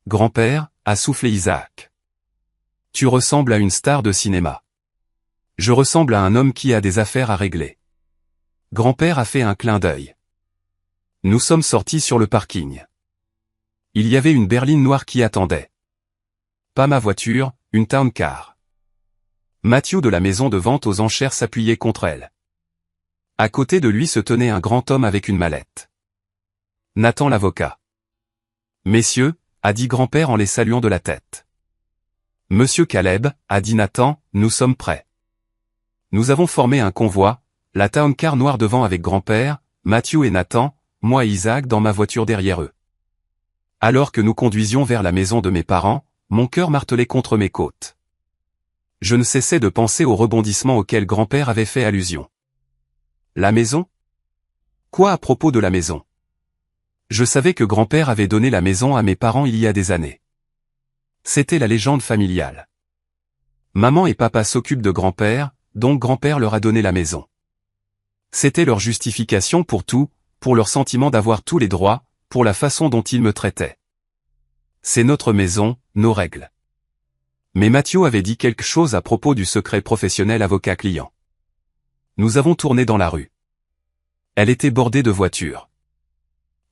Grand-père, a soufflé Isaac. Tu ressembles à une star de cinéma. Je ressemble à un homme qui a des affaires à régler. Grand-père a fait un clin d'œil. Nous sommes sortis sur le parking. Il y avait une berline noire qui attendait. Pas ma voiture, une town car. Matthew de la maison de vente aux enchères s'appuyait contre elle. À côté de lui se tenait un grand homme avec une mallette. Nathan l'avocat. Messieurs, a dit grand-père en les saluant de la tête. Monsieur Caleb, a dit Nathan, nous sommes prêts. Nous avons formé un convoi, la town car noire devant avec grand-père, Matthew et Nathan, moi et Isaac dans ma voiture derrière eux. Alors que nous conduisions vers la maison de mes parents, mon cœur martelait contre mes côtes. Je ne cessais de penser au rebondissement auquel grand-père avait fait allusion. La maison? Quoi à propos de la maison? Je savais que grand-père avait donné la maison à mes parents il y a des années. C'était la légende familiale. Maman et papa s'occupent de grand-père, donc grand-père leur a donné la maison. C'était leur justification pour tout, pour leur sentiment d'avoir tous les droits, pour la façon dont ils me traitaient. C'est notre maison, nos règles. Mais Matthew avait dit quelque chose à propos du secret professionnel avocat-client. Nous avons tourné dans la rue. Elle était bordée de voitures.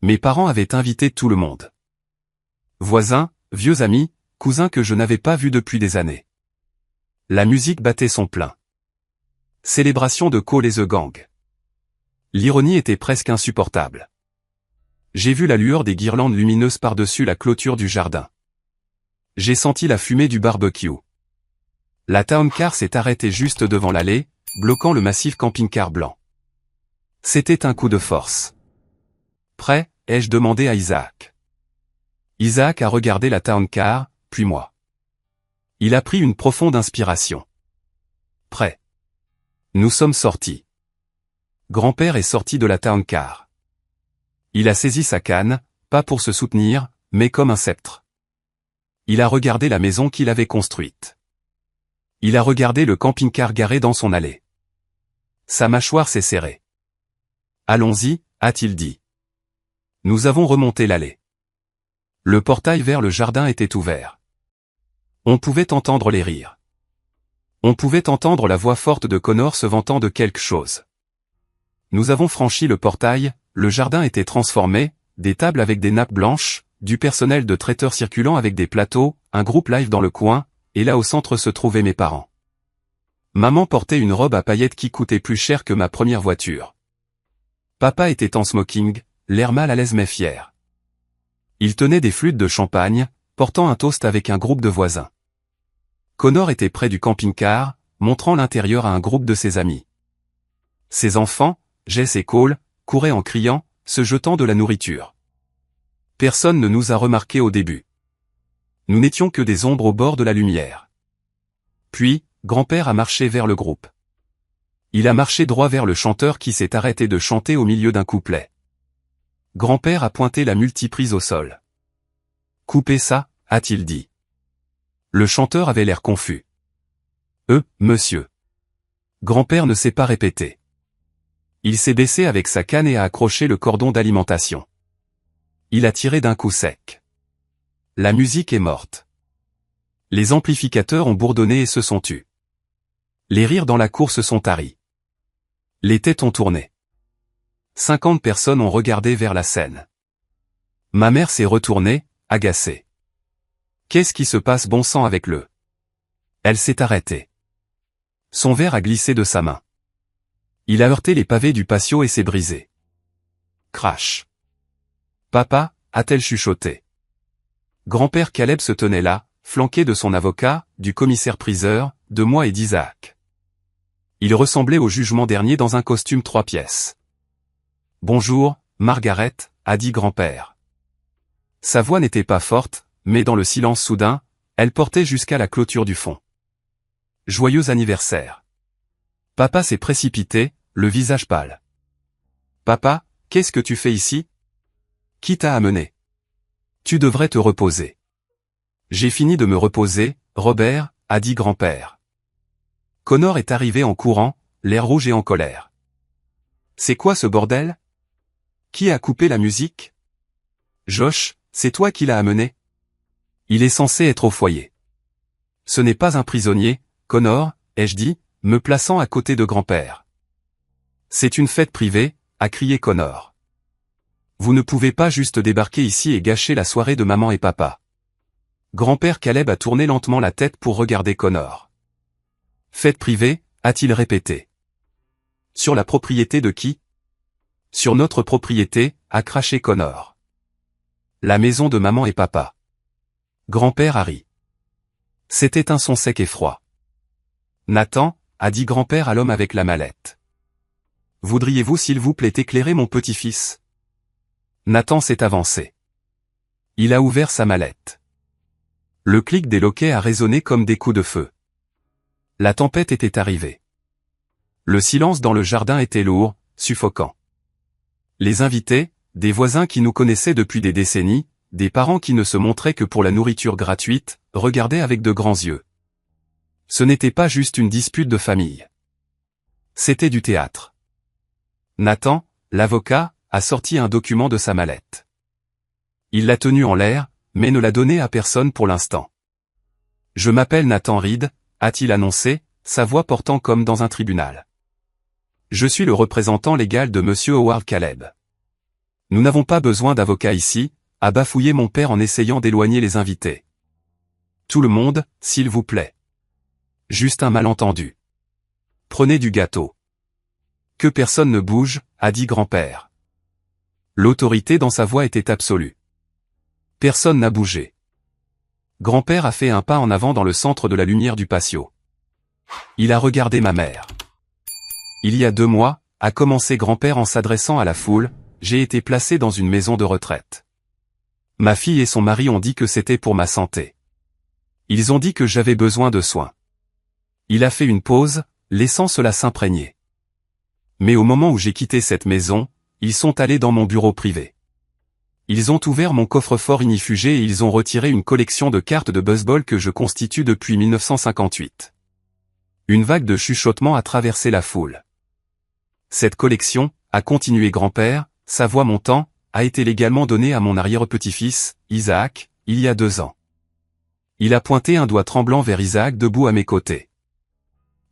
Mes parents avaient invité tout le monde. Voisins, vieux amis, cousins que je n'avais pas vus depuis des années. La musique battait son plein. Célébration de Cole et the Gang. L'ironie était presque insupportable. J'ai vu la lueur des guirlandes lumineuses par-dessus la clôture du jardin. J'ai senti la fumée du barbecue. La town car s'est arrêtée juste devant l'allée, bloquant le massif camping-car blanc. C'était un coup de force. Prêt, ai-je demandé à Isaac. Isaac a regardé la town car, puis moi. Il a pris une profonde inspiration. Prêt. Nous sommes sortis. Grand-père est sorti de la town car. Il a saisi sa canne, pas pour se soutenir, mais comme un sceptre. Il a regardé la maison qu'il avait construite. Il a regardé le camping-car garé dans son allée. Sa mâchoire s'est serrée. Allons-y, a-t-il dit. Nous avons remonté l'allée. Le portail vers le jardin était ouvert. On pouvait entendre les rires. On pouvait entendre la voix forte de Connor se vantant de quelque chose. Nous avons franchi le portail, le jardin était transformé, des tables avec des nappes blanches, du personnel de traiteur circulant avec des plateaux, un groupe live dans le coin, et là au centre se trouvaient mes parents. Maman portait une robe à paillettes qui coûtait plus cher que ma première voiture. Papa était en smoking, l'air mal à l'aise mais fier. Il tenait des flûtes de champagne, portant un toast avec un groupe de voisins. Connor était près du camping-car, montrant l'intérieur à un groupe de ses amis. Ses enfants, Jess et Cole, couraient en criant, se jetant de la nourriture. Personne ne nous a remarqués au début. Nous n'étions que des ombres au bord de la lumière. Puis, grand-père a marché vers le groupe. Il a marché droit vers le chanteur qui s'est arrêté de chanter au milieu d'un couplet. Grand-père a pointé la multiprise au sol. « Coupez ça », a-t-il dit. Le chanteur avait l'air confus. « monsieur. » Grand-père ne s'est pas répété. Il s'est baissé avec sa canne et a accroché le cordon d'alimentation. Il a tiré d'un coup sec. La musique est morte. Les amplificateurs ont bourdonné et se sont tus. Les rires dans la cour se sont taris. Les têtes ont tourné. 50 personnes ont regardé vers la scène. Ma mère s'est retournée, agacée. Qu'est-ce qui se passe bon sang avec le... Elle s'est arrêtée. Son verre a glissé de sa main. Il a heurté les pavés du patio et s'est brisé. Crash. Papa, a-t-elle chuchoté. Grand-père Caleb se tenait là, flanqué de son avocat, du commissaire-priseur, de moi et d'Isaac. Il ressemblait au jugement dernier dans un costume 3 pièces. « Bonjour, Margaret », a dit grand-père. Sa voix n'était pas forte, mais dans le silence soudain, elle portait jusqu'à la clôture du fond. « Joyeux anniversaire ». Papa s'est précipité, le visage pâle. « Papa, qu'est-ce que tu fais ici ? Qui t'a amené ? Tu devrais te reposer. » J'ai fini de me reposer, Robert, a dit grand-père. Connor est arrivé en courant, l'air rouge et en colère. C'est quoi ce bordel ? Qui a coupé la musique ? Josh, c'est toi qui l'as amené ? Il est censé être au foyer. Ce n'est pas un prisonnier, Connor, ai-je dit, me plaçant à côté de grand-père. C'est une fête privée, a crié Connor. Vous ne pouvez pas juste débarquer ici et gâcher la soirée de maman et papa. Grand-père Caleb a tourné lentement la tête pour regarder Connor. Fête privée, a-t-il répété. Sur la propriété de qui ? Sur notre propriété, a craché Connor. La maison de maman et papa. Grand-père a ri. C'était un son sec et froid. Nathan, a dit grand-père à l'homme avec la mallette. Voudriez-vous s'il vous plaît éclairer mon petit-fils ? Nathan s'est avancé. Il a ouvert sa mallette. Le clic des loquets a résonné comme des coups de feu. La tempête était arrivée. Le silence dans le jardin était lourd, suffocant. Les invités, des voisins qui nous connaissaient depuis des décennies, des parents qui ne se montraient que pour la nourriture gratuite, regardaient avec de grands yeux. Ce n'était pas juste une dispute de famille. C'était du théâtre. Nathan, l'avocat, a sorti un document de sa mallette. Il l'a tenu en l'air, mais ne l'a donné à personne pour l'instant. Je m'appelle Nathan Reed, a-t-il annoncé, sa voix portant comme dans un tribunal. Je suis le représentant légal de Monsieur Howard Caleb. Nous n'avons pas besoin d'avocat ici, a bafouillé mon père en essayant d'éloigner les invités. Tout le monde, s'il vous plaît. Juste un malentendu. Prenez du gâteau. Que personne ne bouge, a dit grand-père. L'autorité dans sa voix était absolue. Personne n'a bougé. Grand-père a fait un pas en avant dans le centre de la lumière du patio. Il a regardé ma mère. Il y a 2 mois, a commencé grand-père en s'adressant à la foule, j'ai été placé dans une maison de retraite. Ma fille et son mari ont dit que c'était pour ma santé. Ils ont dit que j'avais besoin de soins. Il a fait une pause, laissant cela s'imprégner. Mais au moment où j'ai quitté cette maison, ils sont allés dans mon bureau privé. Ils ont ouvert mon coffre-fort ignifugé et ils ont retiré une collection de cartes de baseball que je constitue depuis 1958. Une vague de chuchotements a traversé la foule. Cette collection, a continué grand-père, sa voix montant, a été légalement donnée à mon arrière-petit-fils, Isaac, il y a 2 ans. Il a pointé un doigt tremblant vers Isaac debout à mes côtés.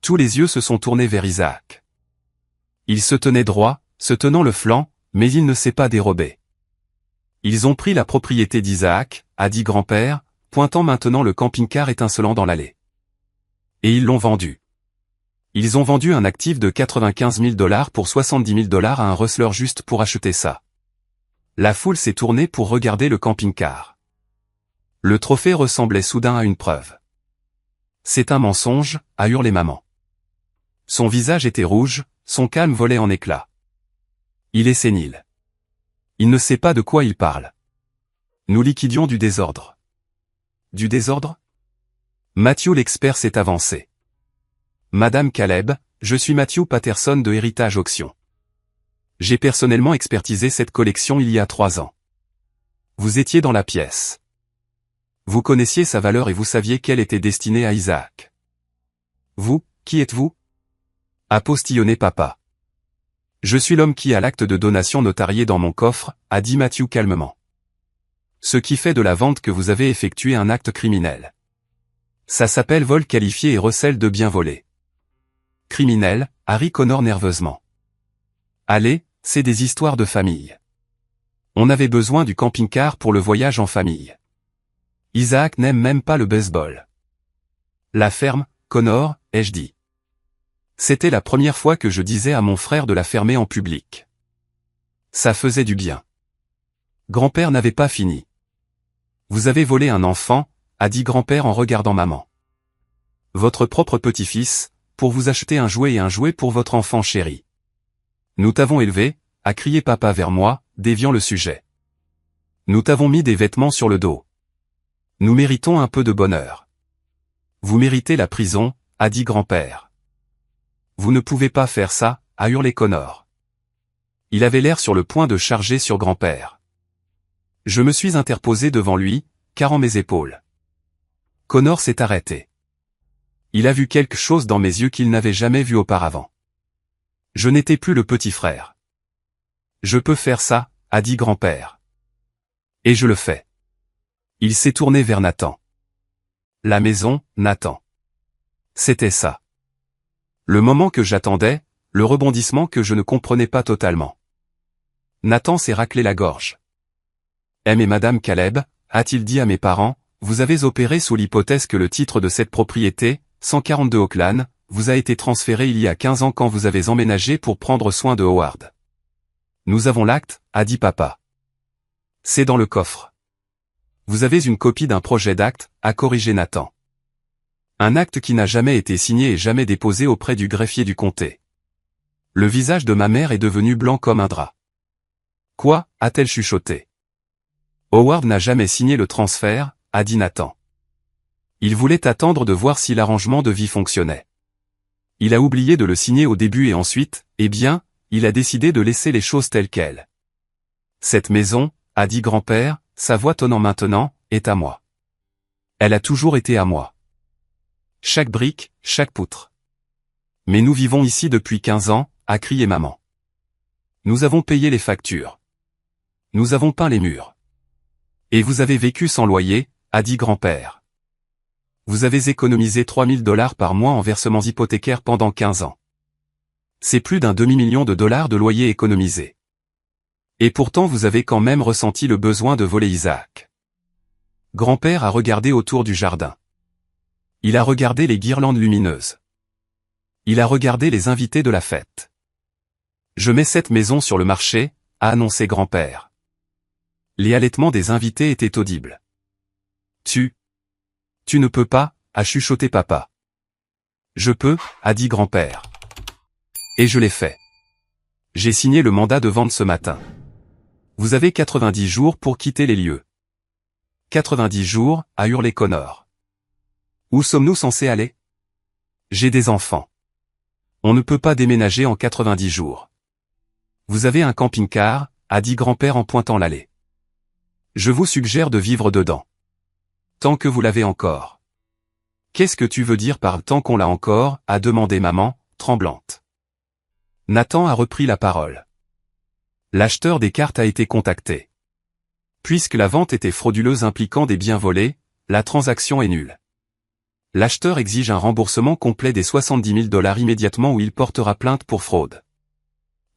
Tous les yeux se sont tournés vers Isaac. Il se tenait droit, se tenant le flanc, mais il ne s'est pas dérobé. Ils ont pris la propriété d'Isaac, a dit grand-père, pointant maintenant le camping-car étincelant dans l'allée. Et ils l'ont vendu. Ils ont vendu un actif de 95 000 $ pour 70 000 $ à un rustleur juste pour acheter ça. La foule s'est tournée pour regarder le camping-car. Le trophée ressemblait soudain à une preuve. C'est un mensonge, a hurlé maman. Son visage était rouge, son calme volait en éclats. Il est sénile. Il ne sait pas de quoi il parle. Nous liquidions du désordre. Du désordre? Matthew l'expert s'est avancé. Madame Caleb, je suis Matthew Patterson de Héritage Auction. J'ai personnellement expertisé cette collection il y a 3 ans. Vous étiez dans la pièce. Vous connaissiez sa valeur et vous saviez qu'elle était destinée à Isaac. Vous, qui êtes-vous? A postillonné papa. Je suis l'homme qui a l'acte de donation notarié dans mon coffre, a dit Matthew calmement. Ce qui fait de la vente que vous avez effectué un acte criminel. Ça s'appelle vol qualifié et recel de biens volés. Criminel, Harry Connor nerveusement. Allez, c'est des histoires de famille. On avait besoin du camping-car pour le voyage en famille. Isaac n'aime même pas le baseball. La ferme, Connor, ai-je dit. C'était la première fois que je disais à mon frère de la fermer en public. Ça faisait du bien. Grand-père n'avait pas fini. Vous avez volé un enfant, a dit grand-père en regardant maman. Votre propre petit-fils, pour vous acheter un jouet et un jouet pour votre enfant chéri. Nous t'avons élevé, a crié papa vers moi, déviant le sujet. Nous t'avons mis des vêtements sur le dos. Nous méritons un peu de bonheur. Vous méritez la prison, a dit grand-père. Vous ne pouvez pas faire ça, a hurlé Connor. Il avait l'air sur le point de charger sur grand-père. Je me suis interposé devant lui, carrant mes épaules. Connor s'est arrêté. Il a vu quelque chose dans mes yeux qu'il n'avait jamais vu auparavant. Je n'étais plus le petit frère. Je peux faire ça, a dit grand-père. Et je le fais. Il s'est tourné vers Nathan. La maison, Nathan. C'était ça. Le moment que j'attendais, le rebondissement que je ne comprenais pas totalement. Nathan s'est raclé la gorge. Mais Madame Caleb, a-t-il dit à mes parents, vous avez opéré sous l'hypothèse que le titre de cette propriété, 142 Oakland, vous a été transféré il y a 15 ans quand vous avez emménagé pour prendre soin de Howard. Nous avons l'acte, a dit papa. C'est dans le coffre. Vous avez une copie d'un projet d'acte, a corrigé Nathan. Un acte qui n'a jamais été signé et jamais déposé auprès du greffier du comté. Le visage de ma mère est devenu blanc comme un drap. Quoi, a-t-elle chuchoté. Howard n'a jamais signé le transfert, a dit Nathan. Il voulait attendre de voir si l'arrangement de vie fonctionnait. Il a oublié de le signer au début et ensuite, eh bien, il a décidé de laisser les choses telles quelles. Cette maison, a dit grand-père, sa voix tonnant maintenant, est à moi. Elle a toujours été à moi. Chaque brique, chaque poutre. Mais nous vivons ici depuis 15 ans, a crié maman. Nous avons payé les factures. Nous avons peint les murs. Et vous avez vécu sans loyer, a dit grand-père. Vous avez économisé 3 000 $ par mois en versements hypothécaires pendant 15 ans. C'est plus d'un demi-million de dollars de loyer économisé. Et pourtant vous avez quand même ressenti le besoin de voler Isaac. Grand-père a regardé autour du jardin. Il a regardé les guirlandes lumineuses. Il a regardé les invités de la fête. Je mets cette maison sur le marché, a annoncé grand-père. Les halètements des invités étaient audibles. Tu ne peux pas, a chuchoté papa. Je peux, a dit grand-père. Et je l'ai fait. J'ai signé le mandat de vente ce matin. Vous avez 90 jours pour quitter les lieux. 90 jours, a hurlé Connor. Où sommes-nous censés aller? J'ai des enfants. On ne peut pas déménager en 90 jours. Vous avez un camping-car, a dit grand-père en pointant l'allée. Je vous suggère de vivre dedans. Tant que vous l'avez encore. Qu'est-ce que tu veux dire par tant qu'on l'a encore, a demandé maman, tremblante. Nathan a repris la parole. L'acheteur des cartes a été contacté. Puisque la vente était frauduleuse impliquant des biens volés, la transaction est nulle. L'acheteur exige un remboursement complet des 70 000 $ immédiatement ou il portera plainte pour fraude.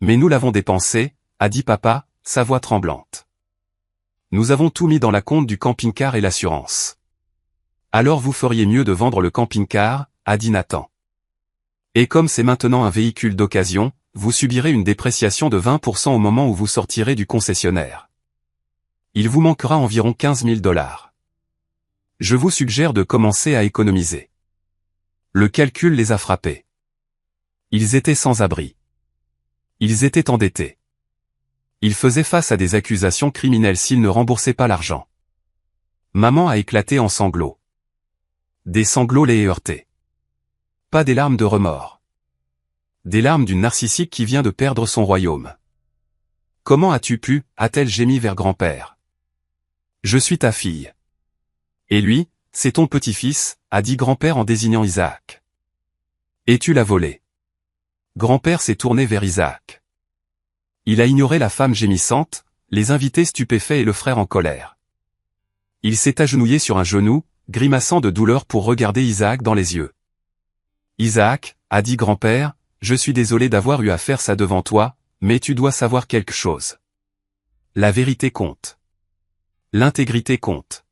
Mais nous l'avons dépensé, a dit papa, sa voix tremblante. Nous avons tout mis dans la compte du camping-car et l'assurance. Alors vous feriez mieux de vendre le camping-car, a dit Nathan. Et comme c'est maintenant un véhicule d'occasion, vous subirez une dépréciation de 20% au moment où vous sortirez du concessionnaire. Il vous manquera environ 15 000 $. Je vous suggère de commencer à économiser. Le calcul les a frappés. Ils étaient sans abri. Ils étaient endettés. Ils faisaient face à des accusations criminelles s'ils ne remboursaient pas l'argent. Maman a éclaté en sanglots. Des sanglots les heurtés. Pas des larmes de remords. Des larmes d'une narcissique qui vient de perdre son royaume. Comment as-tu pu, a-t-elle gémi vers grand-père. Je suis ta fille. Et lui, c'est ton petit-fils, a dit grand-père en désignant Isaac. Et tu l'as volé. Grand-père s'est tourné vers Isaac. Il a ignoré la femme gémissante, les invités stupéfaits et le frère en colère. Il s'est agenouillé sur un genou, grimaçant de douleur pour regarder Isaac dans les yeux. Isaac, a dit grand-père, je suis désolé d'avoir eu à faire ça devant toi, mais tu dois savoir quelque chose. La vérité compte. L'intégrité compte.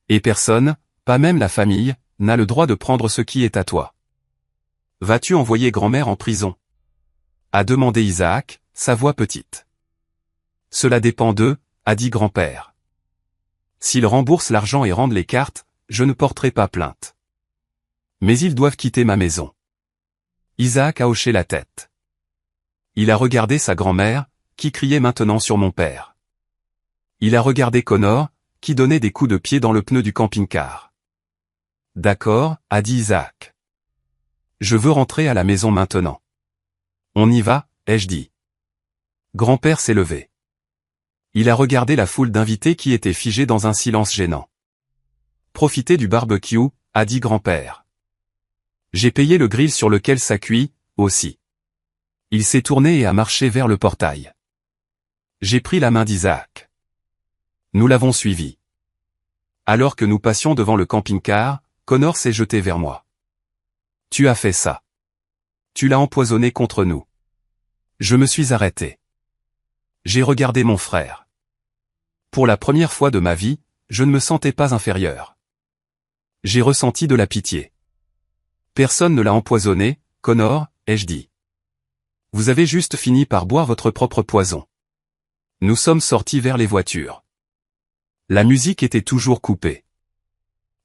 Et personne, pas même la famille, n'a le droit de prendre ce qui est à toi. Vas-tu envoyer grand-mère en prison? A demandé Isaac, sa voix petite. Cela dépend d'eux, a dit grand-père. S'ils remboursent l'argent et rendent les cartes, je ne porterai pas plainte. Mais ils doivent quitter ma maison. Isaac a hoché la tête. Il a regardé sa grand-mère, qui criait maintenant sur mon père. Il a regardé Connor, qui donnait des coups de pied dans le pneu du camping-car. D'accord, a dit Isaac. Je veux rentrer à la maison maintenant. On y va, ai-je dit. Grand-père s'est levé. Il a regardé la foule d'invités qui étaient figés dans un silence gênant. Profitez du barbecue, a dit grand-père. J'ai payé le grill sur lequel ça cuit, aussi. Il s'est tourné et a marché vers le portail. J'ai pris la main d'Isaac. Nous l'avons suivi. Alors que nous passions devant le camping-car, Connor s'est jeté vers moi. Tu as fait ça. Tu l'as empoisonné contre nous. Je me suis arrêté. J'ai regardé mon frère. Pour la première fois de ma vie, je ne me sentais pas inférieur. J'ai ressenti de la pitié. Personne ne l'a empoisonné, Connor, ai-je dit. Vous avez juste fini par boire votre propre poison. Nous sommes sortis vers les voitures. La musique était toujours coupée.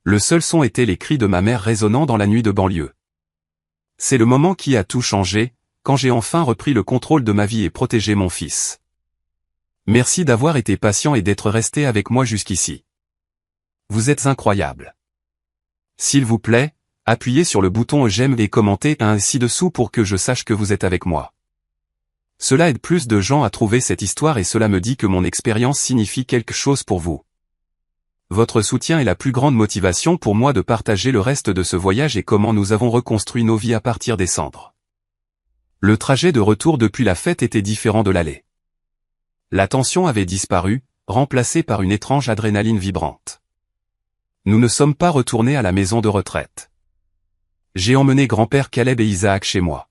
Le seul son était les cris de ma mère résonnant dans la nuit de banlieue. C'est le moment qui a tout changé, quand j'ai enfin repris le contrôle de ma vie et protégé mon fils. Merci d'avoir été patient et d'être resté avec moi jusqu'ici. Vous êtes incroyable. S'il vous plaît, appuyez sur le bouton j'aime et commentez un ci-dessous pour que je sache que vous êtes avec moi. Cela aide plus de gens à trouver cette histoire et cela me dit que mon expérience signifie quelque chose pour vous. Votre soutien est la plus grande motivation pour moi de partager le reste de ce voyage et comment nous avons reconstruit nos vies à partir des cendres. Le trajet de retour depuis la fête était différent de l'aller. La tension avait disparu, remplacée par une étrange adrénaline vibrante. Nous ne sommes pas retournés à la maison de retraite. J'ai emmené grand-père Caleb et Isaac chez moi.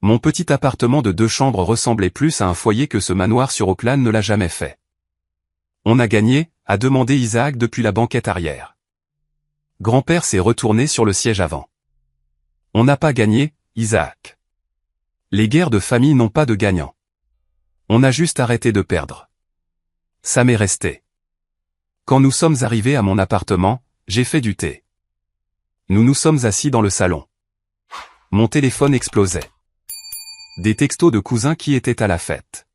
Mon petit appartement de 2 chambres ressemblait plus à un foyer que ce manoir sur Oakland ne l'a jamais fait. On a gagné, a demandé Isaac depuis la banquette arrière. Grand-père s'est retourné sur le siège avant. On n'a pas gagné, Isaac. Les guerres de famille n'ont pas de gagnants. On a juste arrêté de perdre. Ça m'est resté. Quand nous sommes arrivés à mon appartement, j'ai fait du thé. Nous nous sommes assis dans le salon. Mon téléphone explosait. Des textos de cousins qui étaient à la fête.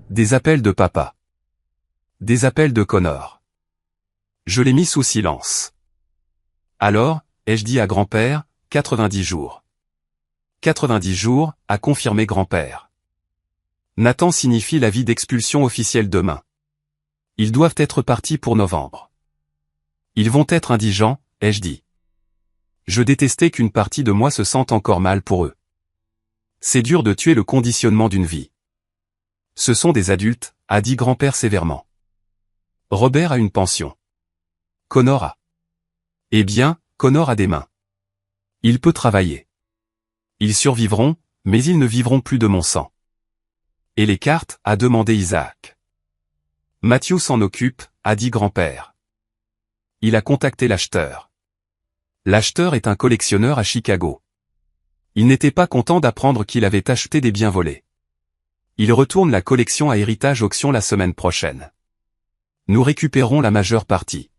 Des appels de papa. Des appels de Connor. Je l'ai mis sous silence. Alors, ai-je dit à grand-père, 90 jours. 90 jours, a confirmé grand-père. Nathan signifie l'avis d'expulsion officielle demain. Ils doivent être partis pour novembre. Ils vont être indigents, ai-je dit. Je détestais qu'une partie de moi se sente encore mal pour eux. C'est dur de tuer le conditionnement d'une vie. Ce sont des adultes, a dit grand-père sévèrement. Robert a une pension. Connor a. Eh bien, Connor a des mains. Il peut travailler. Ils survivront, mais ils ne vivront plus de mon sang. Et les cartes, a demandé Isaac. Matthew s'en occupe, a dit grand-père. Il a contacté l'acheteur. L'acheteur est un collectionneur à Chicago. Il n'était pas content d'apprendre qu'il avait acheté des biens volés. Il retourne la collection à Héritage Auction la semaine prochaine. Nous récupérons la majeure partie.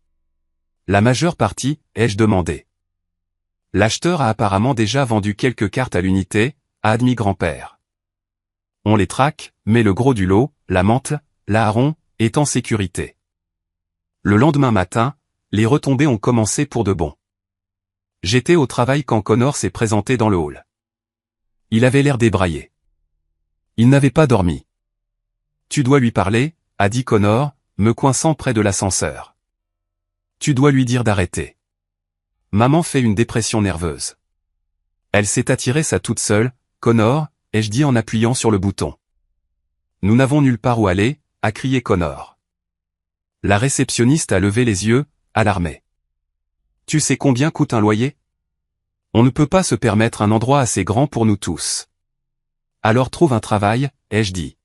La majeure partie, ai-je demandé. L'acheteur a apparemment déjà vendu quelques cartes à l'unité, a admis grand-père. On les traque, mais le gros du lot, la Mantle, la Aron, est en sécurité. Le lendemain matin, les retombées ont commencé pour de bon. J'étais au travail quand Connor s'est présenté dans le hall. Il avait l'air débraillé. Il n'avait pas dormi. Tu dois lui parler, a dit Connor, me coinçant près de l'ascenseur. Tu dois lui dire d'arrêter. Maman fait une dépression nerveuse. Elle s'est attirée ça toute seule, Connor, ai-je dit en appuyant sur le bouton. Nous n'avons nulle part où aller, a crié Connor. La réceptionniste a levé les yeux, alarmée. Tu sais combien coûte un loyer? On ne peut pas se permettre un endroit assez grand pour nous tous. Alors trouve un travail, ai-je dit.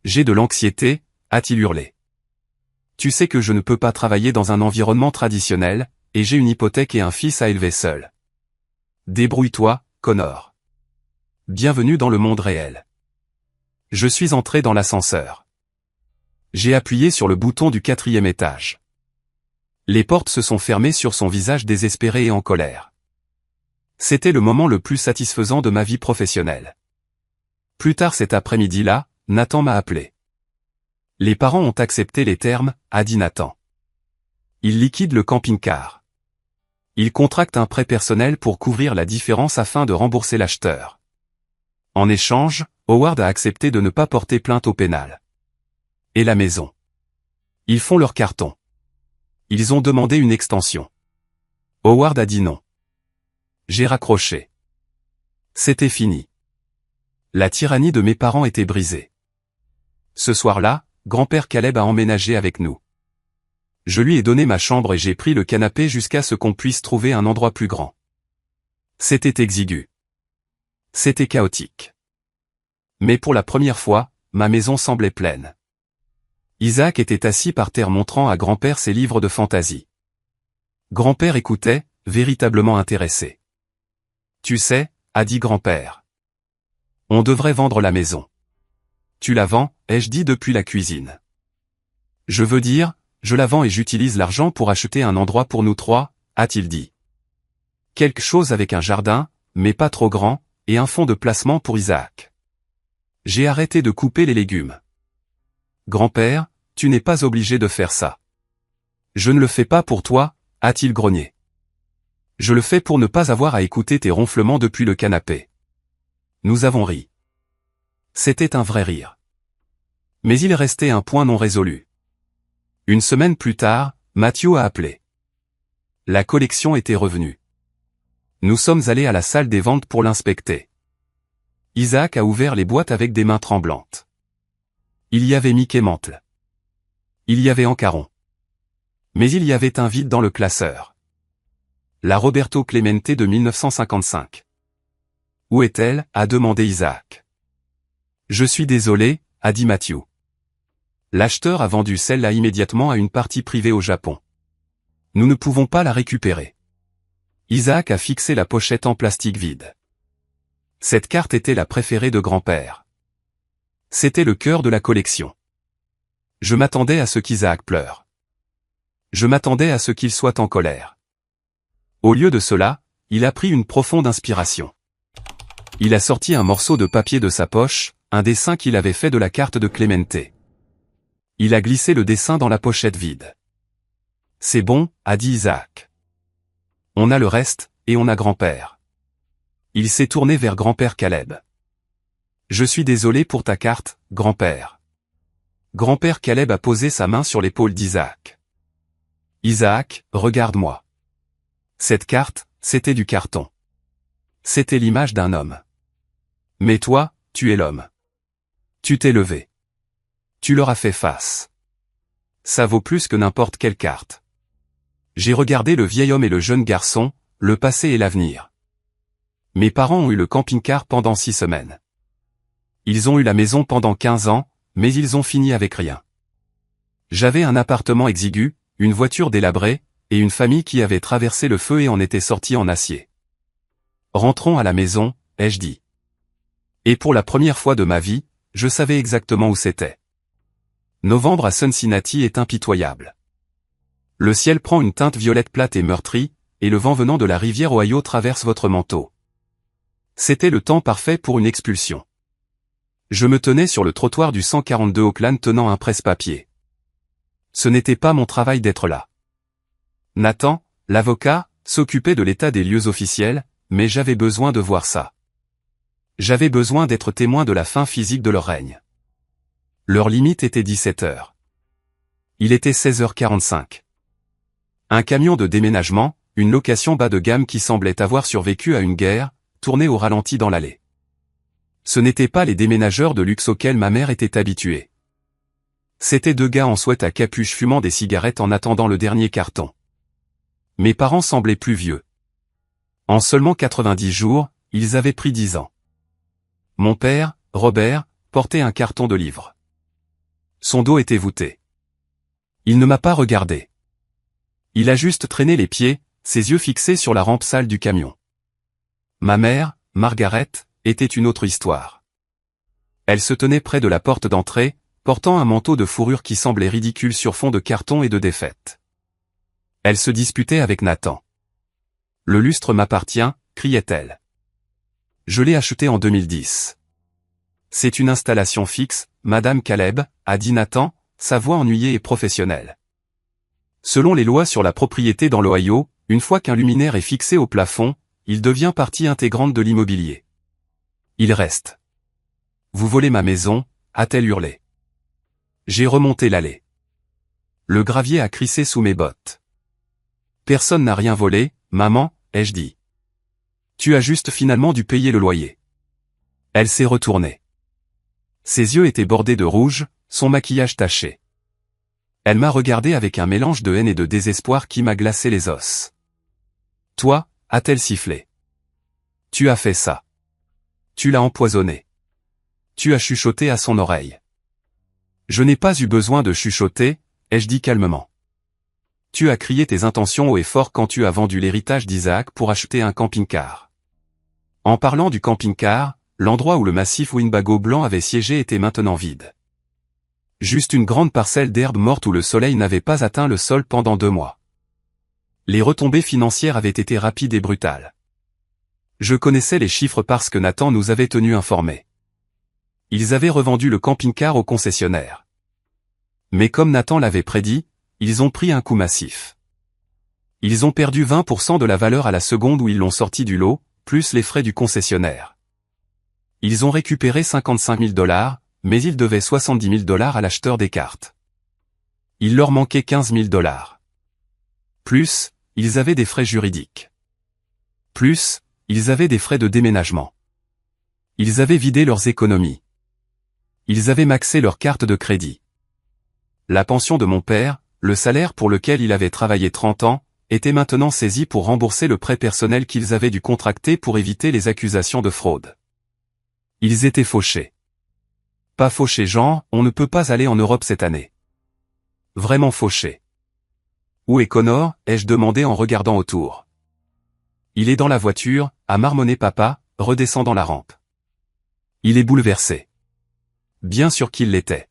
J'ai de l'anxiété, a-t-il hurlé. Tu sais que je ne peux pas travailler dans un environnement traditionnel, et j'ai une hypothèque et un fils à élever seul. Débrouille-toi, Connor. Bienvenue dans le monde réel. Je suis entré dans l'ascenseur. J'ai appuyé sur le bouton du 4e étage. Les portes se sont fermées sur son visage désespéré et en colère. C'était le moment le plus satisfaisant de ma vie professionnelle. Plus tard cet après-midi-là, Nathan m'a appelé. Les parents ont accepté les termes, a dit Nathan. Ils liquident le camping-car. Ils contractent un prêt personnel pour couvrir la différence afin de rembourser l'acheteur. En échange, Howard a accepté de ne pas porter plainte au pénal. Et la maison. Ils font leur carton. Ils ont demandé une extension. Howard a dit non. J'ai raccroché. C'était fini. La tyrannie de mes parents était brisée. Ce soir-là, grand-père Caleb a emménagé avec nous. Je lui ai donné ma chambre et j'ai pris le canapé jusqu'à ce qu'on puisse trouver un endroit plus grand. C'était exigu. C'était chaotique. Mais pour la première fois, ma maison semblait pleine. Isaac était assis par terre montrant à grand-père ses livres de fantaisie. Grand-père écoutait, véritablement intéressé. Tu sais, a dit grand-père. On devrait vendre la maison. Tu la vends, ai-je dit depuis la cuisine. Je veux dire, je la vends et j'utilise l'argent pour acheter un endroit pour nous trois, a-t-il dit. Quelque chose avec un jardin, mais pas trop grand, et un fonds de placement pour Isaac. J'ai arrêté de couper les légumes. Grand-père, tu n'es pas obligé de faire ça. Je ne le fais pas pour toi, a-t-il grogné. Je le fais pour ne pas avoir à écouter tes ronflements depuis le canapé. Nous avons ri. C'était un vrai rire. Mais il restait un point non résolu. Une semaine plus tard, Matthew a appelé. La collection était revenue. Nous sommes allés à la salle des ventes pour l'inspecter. Isaac a ouvert les boîtes avec des mains tremblantes. Il y avait Mickey Mantle. Il y avait Encaron. Mais il y avait un vide dans le classeur. La Roberto Clemente de 1955. Où est-elle, a demandé Isaac. Je suis désolé, a dit Matthew. L'acheteur a vendu celle-là immédiatement à une partie privée au Japon. Nous ne pouvons pas la récupérer. Isaac a fixé la pochette en plastique vide. Cette carte était la préférée de grand-père. C'était le cœur de la collection. Je m'attendais à ce qu'Isaac pleure. Je m'attendais à ce qu'il soit en colère. Au lieu de cela, il a pris une profonde inspiration. Il a sorti un morceau de papier de sa poche, un dessin qu'il avait fait de la carte de Clemente. Il a glissé le dessin dans la pochette vide. C'est bon, a dit Isaac. On a le reste, et on a grand-père. Il s'est tourné vers grand-père Caleb. Je suis désolé pour ta carte, grand-père. Grand-père Caleb a posé sa main sur l'épaule d'Isaac. Isaac, regarde-moi. Cette carte, c'était du carton. C'était l'image d'un homme. Mais toi, tu es l'homme. Tu t'es levé. Tu leur as fait face. Ça vaut plus que n'importe quelle carte. J'ai regardé le vieil homme et le jeune garçon, le passé et l'avenir. Mes parents ont eu le camping-car pendant 6 semaines. Ils ont eu la maison pendant 15 ans, mais ils ont fini avec rien. J'avais un appartement exigu, une voiture délabrée, et une famille qui avait traversé le feu et en était sortie en acier. Rentrons à la maison, ai-je dit. Et pour la première fois de ma vie, je savais exactement où c'était. Novembre à Cincinnati est impitoyable. Le ciel prend une teinte violette plate et meurtrie, et le vent venant de la rivière Ohio traverse votre manteau. C'était le temps parfait pour une expulsion. Je me tenais sur le trottoir du 142 Oakland tenant un presse-papier. Ce n'était pas mon travail d'être là. Nathan, l'avocat, s'occupait de l'état des lieux officiels, mais j'avais besoin de voir ça. J'avais besoin d'être témoin de la fin physique de leur règne. Leur limite était 17 heures. Il était 16h45. Un camion de déménagement, une location bas de gamme qui semblait avoir survécu à une guerre, tournait au ralenti dans l'allée. Ce n'étaient pas les déménageurs de luxe auxquels ma mère était habituée. C'étaient 2 gars en sweat à capuche fumant des cigarettes en attendant le dernier carton. Mes parents semblaient plus vieux. En seulement 90 jours, ils avaient pris 10 ans. Mon père, Robert, portait un carton de livres. Son dos était voûté. Il ne m'a pas regardé. Il a juste traîné les pieds, ses yeux fixés sur la rampe sale du camion. Ma mère, Margaret, était une autre histoire. Elle se tenait près de la porte d'entrée, portant un manteau de fourrure qui semblait ridicule sur fond de carton et de défaite. Elle se disputait avec Nathan. Le lustre m'appartient, criait-elle. Je l'ai acheté en 2010. C'est une installation fixe, Madame Caleb, a dit Nathan, sa voix ennuyée et professionnelle. Selon les lois sur la propriété dans l'Ohio, une fois qu'un luminaire est fixé au plafond, il devient partie intégrante de l'immobilier. Il reste. Vous volez ma maison, a-t-elle hurlé. J'ai remonté l'allée. Le gravier a crissé sous mes bottes. Personne n'a rien volé, maman, ai-je dit. Tu as juste finalement dû payer le loyer. Elle s'est retournée. Ses yeux étaient bordés de rouge, son maquillage taché. Elle m'a regardé avec un mélange de haine et de désespoir qui m'a glacé les os. Toi, a-t-elle sifflé. Tu as fait ça. Tu l'as empoisonné. Tu as chuchoté à son oreille. Je n'ai pas eu besoin de chuchoter, ai-je dit calmement. Tu as crié tes intentions haut et fort quand tu as vendu l'héritage d'Isaac pour acheter un camping-car. En parlant du camping-car, l'endroit où le massif Winnebago blanc avait siégé était maintenant vide. Juste une grande parcelle d'herbe morte où le soleil n'avait pas atteint le sol pendant 2 mois. Les retombées financières avaient été rapides et brutales. Je connaissais les chiffres parce que Nathan nous avait tenus informés. Ils avaient revendu le camping-car au concessionnaire. Mais comme Nathan l'avait prédit, ils ont pris un coup massif. Ils ont perdu 20% de la valeur à la seconde où ils l'ont sorti du lot, plus les frais du concessionnaire. Ils ont récupéré 55 000 $, mais ils devaient 70 000 $ à l'acheteur des cartes. Il leur manquait 15 000 $. Plus, ils avaient des frais juridiques. Plus, ils avaient des frais de déménagement. Ils avaient vidé leurs économies. Ils avaient maxé leur carte de crédit. La pension de mon père, le salaire pour lequel il avait travaillé 30 ans, était maintenant saisi pour rembourser le prêt personnel qu'ils avaient dû contracter pour éviter les accusations de fraude. Ils étaient fauchés. Pas fauchés genre, on ne peut pas aller en Europe cette année. Vraiment fauchés. Où est Connor, ai-je demandé en regardant autour. Il est dans la voiture, a marmonné papa, redescendant la rampe. Il est bouleversé. Bien sûr qu'il l'était.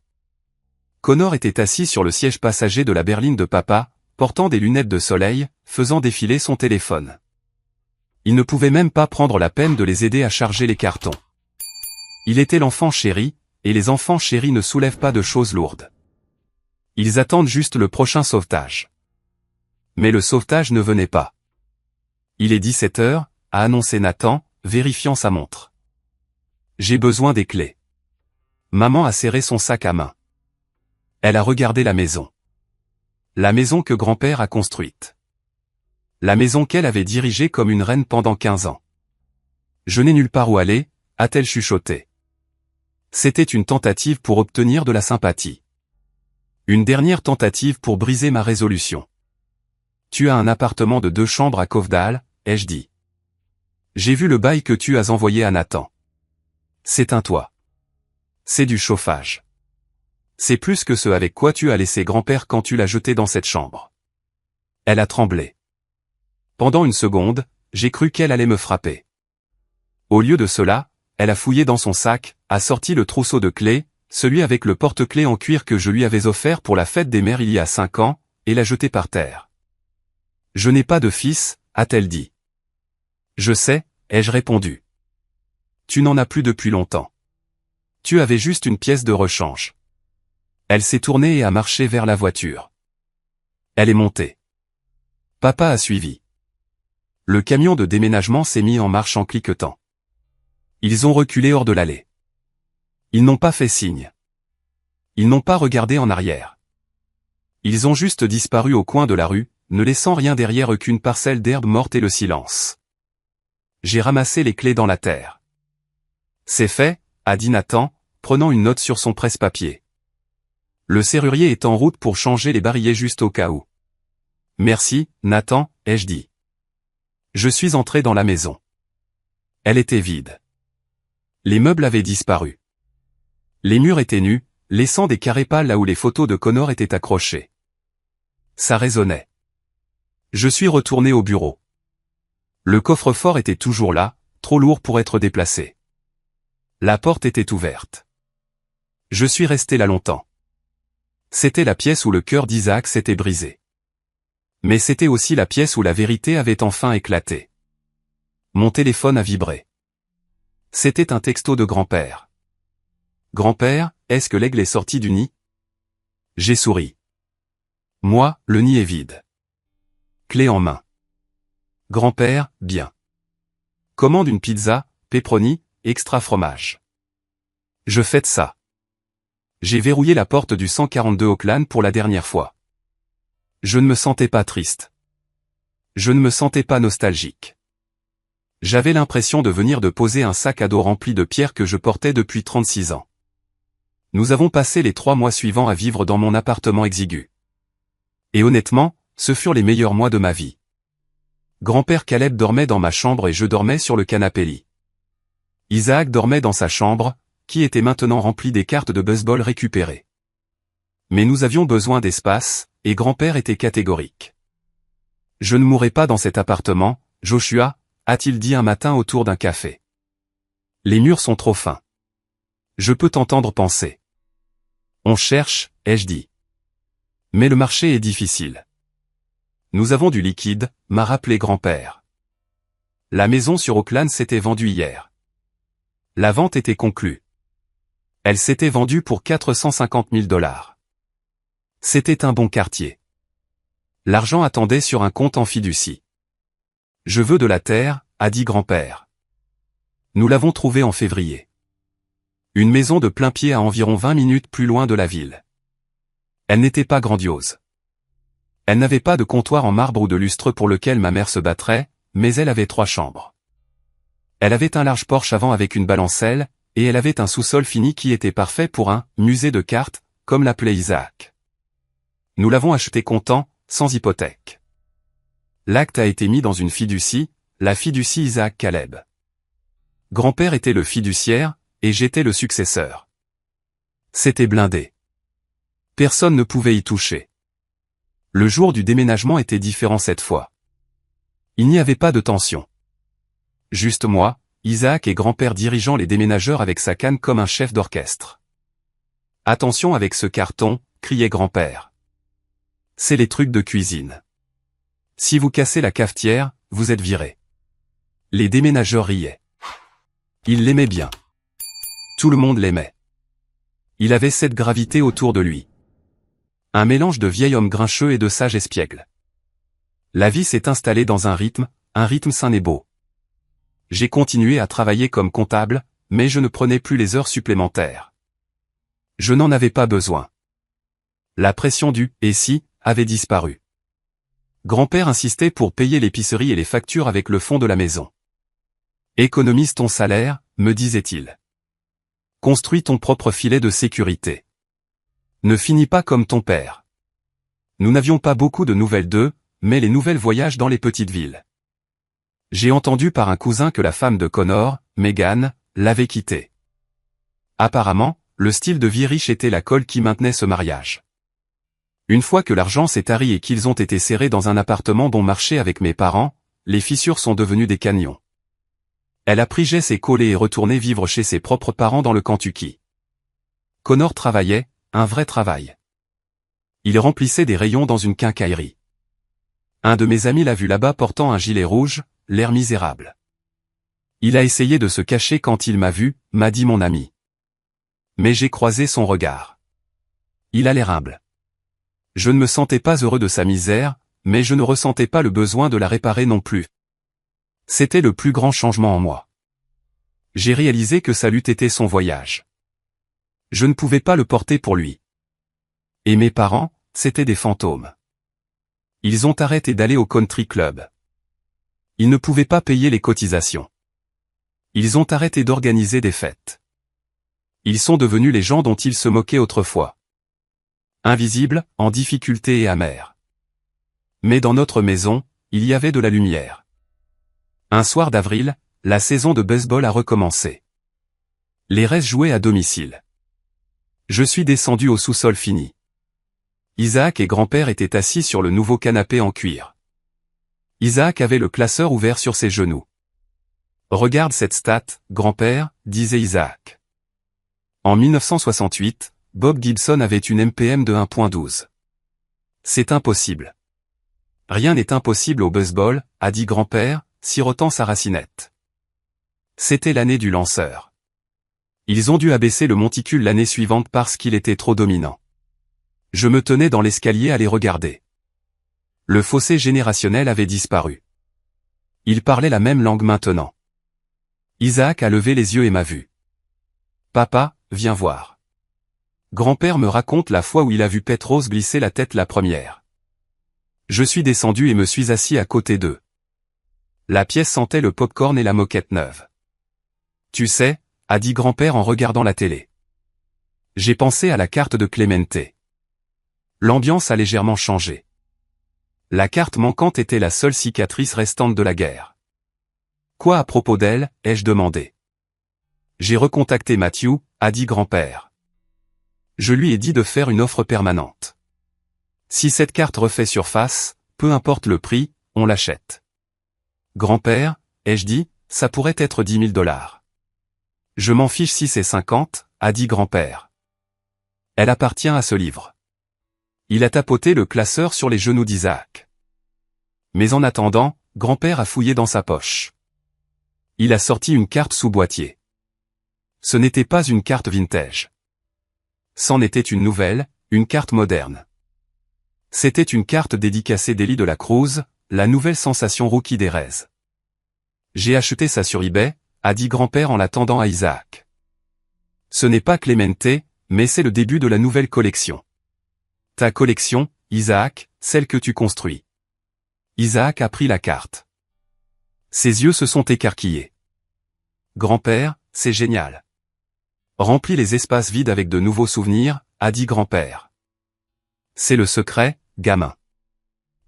Connor était assis sur le siège passager de la berline de papa, portant des lunettes de soleil, faisant défiler son téléphone. Il ne pouvait même pas prendre la peine de les aider à charger les cartons. Il était l'enfant chéri, et les enfants chéris ne soulèvent pas de choses lourdes. Ils attendent juste le prochain sauvetage. Mais le sauvetage ne venait pas. Il est 17 heures, a annoncé Nathan, vérifiant sa montre. J'ai besoin des clés. Maman a serré son sac à main. Elle a regardé la maison. La maison que grand-père a construite. La maison qu'elle avait dirigée comme une reine pendant 15 ans. Je n'ai nulle part où aller, a-t-elle chuchoté. C'était une tentative pour obtenir de la sympathie. Une dernière tentative pour briser ma résolution. Tu as un appartement de 2 chambres à Covdale, ai-je dit. J'ai vu le bail que tu as envoyé à Nathan. C'est un toit. C'est du chauffage. C'est plus que ce avec quoi tu as laissé grand-père quand tu l'as jeté dans cette chambre. Elle a tremblé. Pendant une seconde, j'ai cru qu'elle allait me frapper. Au lieu de cela, elle a fouillé dans son sac, a sorti le trousseau de clés, celui avec le porte-clés en cuir que je lui avais offert pour la fête des mères il y a 5 ans, et l'a jeté par terre. Je n'ai pas de fils, a-t-elle dit. Je sais, ai-je répondu. Tu n'en as plus depuis longtemps. Tu avais juste une pièce de rechange. Elle s'est tournée et a marché vers la voiture. Elle est montée. Papa a suivi. Le camion de déménagement s'est mis en marche en cliquetant. Ils ont reculé hors de l'allée. Ils n'ont pas fait signe. Ils n'ont pas regardé en arrière. Ils ont juste disparu au coin de la rue, ne laissant rien derrière eux qu'une parcelle d'herbe morte et le silence. J'ai ramassé les clés dans la terre. C'est fait, a dit Nathan, prenant une note sur son presse-papier. Le serrurier est en route pour changer les barillet juste au cas où. Merci, Nathan, ai-je dit. Je suis entré dans la maison. Elle était vide. Les meubles avaient disparu. Les murs étaient nus, laissant des carrés pâles là où les photos de Connor étaient accrochées. Ça résonnait. Je suis retourné au bureau. Le coffre-fort était toujours là, trop lourd pour être déplacé. La porte était ouverte. Je suis resté là longtemps. C'était la pièce où le cœur d'Isaac s'était brisé. Mais c'était aussi la pièce où la vérité avait enfin éclaté. Mon téléphone a vibré. C'était un texto de grand-père. Grand-père, est-ce que l'aigle est sorti du nid? J'ai souri. Moi, le nid est vide. Clé en main. Grand-père, bien. Commande une pizza, pepperoni, extra fromage. Je fête ça. J'ai verrouillé la porte du 142 Oakland pour la dernière fois. Je ne me sentais pas triste. Je ne me sentais pas nostalgique. J'avais l'impression de venir de poser un sac à dos rempli de pierres que je portais depuis 36 ans. Nous avons passé les 3 mois suivants à vivre dans mon appartement exigu. Et honnêtement, ce furent les meilleurs mois de ma vie. Grand-père Caleb dormait dans ma chambre et je dormais sur le canapé-lit. Isaac dormait dans sa chambre, qui était maintenant remplie des cartes de baseball récupérées. Mais nous avions besoin d'espace, et grand-père était catégorique. Je ne mourrai pas dans cet appartement, Joshua, a-t-il dit un matin autour d'un café. Les murs sont trop fins. Je peux t'entendre penser. On cherche, ai-je dit. Mais le marché est difficile. Nous avons du liquide, m'a rappelé grand-père. La maison sur Oakland s'était vendue hier. La vente était conclue. Elle s'était vendue pour 450 000 $. C'était un bon quartier. L'argent attendait sur un compte en fiducie. Je veux de la terre, a dit grand-père. Nous l'avons trouvée en février. Une maison de plein pied à environ 20 minutes plus loin de la ville. Elle n'était pas grandiose. Elle n'avait pas de comptoir en marbre ou de lustre pour lequel ma mère se battrait, mais elle avait 3 chambres. Elle avait un large porche avant avec une balancelle, et elle avait un sous-sol fini qui était parfait pour un « musée de cartes », comme l'appelait Isaac. Nous l'avons acheté comptant, sans hypothèque. L'acte a été mis dans une fiducie, la fiducie Isaac Caleb. Grand-père était le fiduciaire, et j'étais le successeur. C'était blindé. Personne ne pouvait y toucher. Le jour du déménagement était différent cette fois. Il n'y avait pas de tension. Juste moi, Isaac et grand-père dirigeant les déménageurs avec sa canne comme un chef d'orchestre. Attention avec ce carton, criait grand-père. C'est les trucs de cuisine. Si vous cassez la cafetière, vous êtes viré. Les déménageurs riaient. Ils l'aimaient bien. Tout le monde l'aimait. Il avait cette gravité autour de lui. Un mélange de vieil homme grincheux et de sage espiègle. La vie s'est installée dans un rythme sain et beau. J'ai continué à travailler comme comptable, mais je ne prenais plus les heures supplémentaires. Je n'en avais pas besoin. La pression du « et si » avait disparu. Grand-père insistait pour payer l'épicerie et les factures avec le fonds de la maison. Économise ton salaire, me disait-il. Construis ton propre filet de sécurité. Ne finis pas comme ton père. Nous n'avions pas beaucoup de nouvelles d'eux, mais les nouvelles voyagent dans les petites villes. J'ai entendu par un cousin que la femme de Connor, Megan, l'avait quitté. Apparemment, le style de vie riche était la colle qui maintenait ce mariage. Une fois que l'argent s'est tari et qu'ils ont été serrés dans un appartement bon marché avec mes parents, les fissures sont devenues des canyons. Elle a pris Jess et collé et retourné vivre chez ses propres parents dans le Kentucky. Connor travaillait, un vrai travail. Il remplissait des rayons dans une quincaillerie. Un de mes amis l'a vu là-bas portant un gilet rouge, l'air misérable. Il a essayé de se cacher quand il m'a vu, m'a dit mon ami. Mais j'ai croisé son regard. Il a l'air humble. Je ne me sentais pas heureux de sa misère, mais je ne ressentais pas le besoin de la réparer non plus. C'était le plus grand changement en moi. J'ai réalisé que sa lutte était son voyage. Je ne pouvais pas le porter pour lui. Et mes parents, c'étaient des fantômes. Ils ont arrêté d'aller au country club. Ils ne pouvaient pas payer les cotisations. Ils ont arrêté d'organiser des fêtes. Ils sont devenus les gens dont ils se moquaient autrefois. Invisibles, en difficulté et amers. Mais dans notre maison, il y avait de la lumière. Un soir d'avril, la saison de baseball a recommencé. Les Rays jouaient à domicile. Je suis descendu au sous-sol fini. Isaac et grand-père étaient assis sur le nouveau canapé en cuir. Isaac avait le classeur ouvert sur ses genoux. « Regarde cette stat, grand-père, » disait Isaac. En 1968, Bob Gibson avait une MPM de 1.12. C'est impossible. Rien n'est impossible au baseball, a dit grand-père, sirotant sa racinette. C'était l'année du lanceur. Ils ont dû abaisser le monticule l'année suivante parce qu'il était trop dominant. Je me tenais dans l'escalier à les regarder. Le fossé générationnel avait disparu. Ils parlaient la même langue maintenant. Isaac a levé les yeux et m'a vu. « Papa, viens voir. » Grand-père me raconte la fois où il a vu Petros glisser la tête la première. Je suis descendu et me suis assis à côté d'eux. La pièce sentait le pop-corn et la moquette neuve. « Tu sais, » a dit grand-père en regardant la télé. J'ai pensé à la carte de Clemente. L'ambiance a légèrement changé. La carte manquante était la seule cicatrice restante de la guerre. Quoi à propos d'elle, ai-je demandé. J'ai recontacté Matthew, a dit grand-père. Je lui ai dit de faire une offre permanente. Si cette carte refait surface, peu importe le prix, on l'achète. Grand-père, ai-je dit, ça pourrait être 10 000 $. Je m'en fiche si c'est 50, a dit grand-père. Elle appartient à ce livre. Il a tapoté le classeur sur les genoux d'Isaac. Mais en attendant, grand-père a fouillé dans sa poche. Il a sorti une carte sous boîtier. Ce n'était pas une carte vintage. C'en était une nouvelle, une carte moderne. C'était une carte dédicacée d'Eli de la Cruz, la nouvelle sensation rookie des Rays. J'ai acheté ça sur eBay, a dit grand-père en la tendant à Isaac. Ce n'est pas Clemente, mais c'est le début de la nouvelle collection. Ta collection, Isaac, celle que tu construis. Isaac a pris la carte. Ses yeux se sont écarquillés. Grand-père, c'est génial. Remplis les espaces vides avec de nouveaux souvenirs, a dit grand-père. C'est le secret, gamin.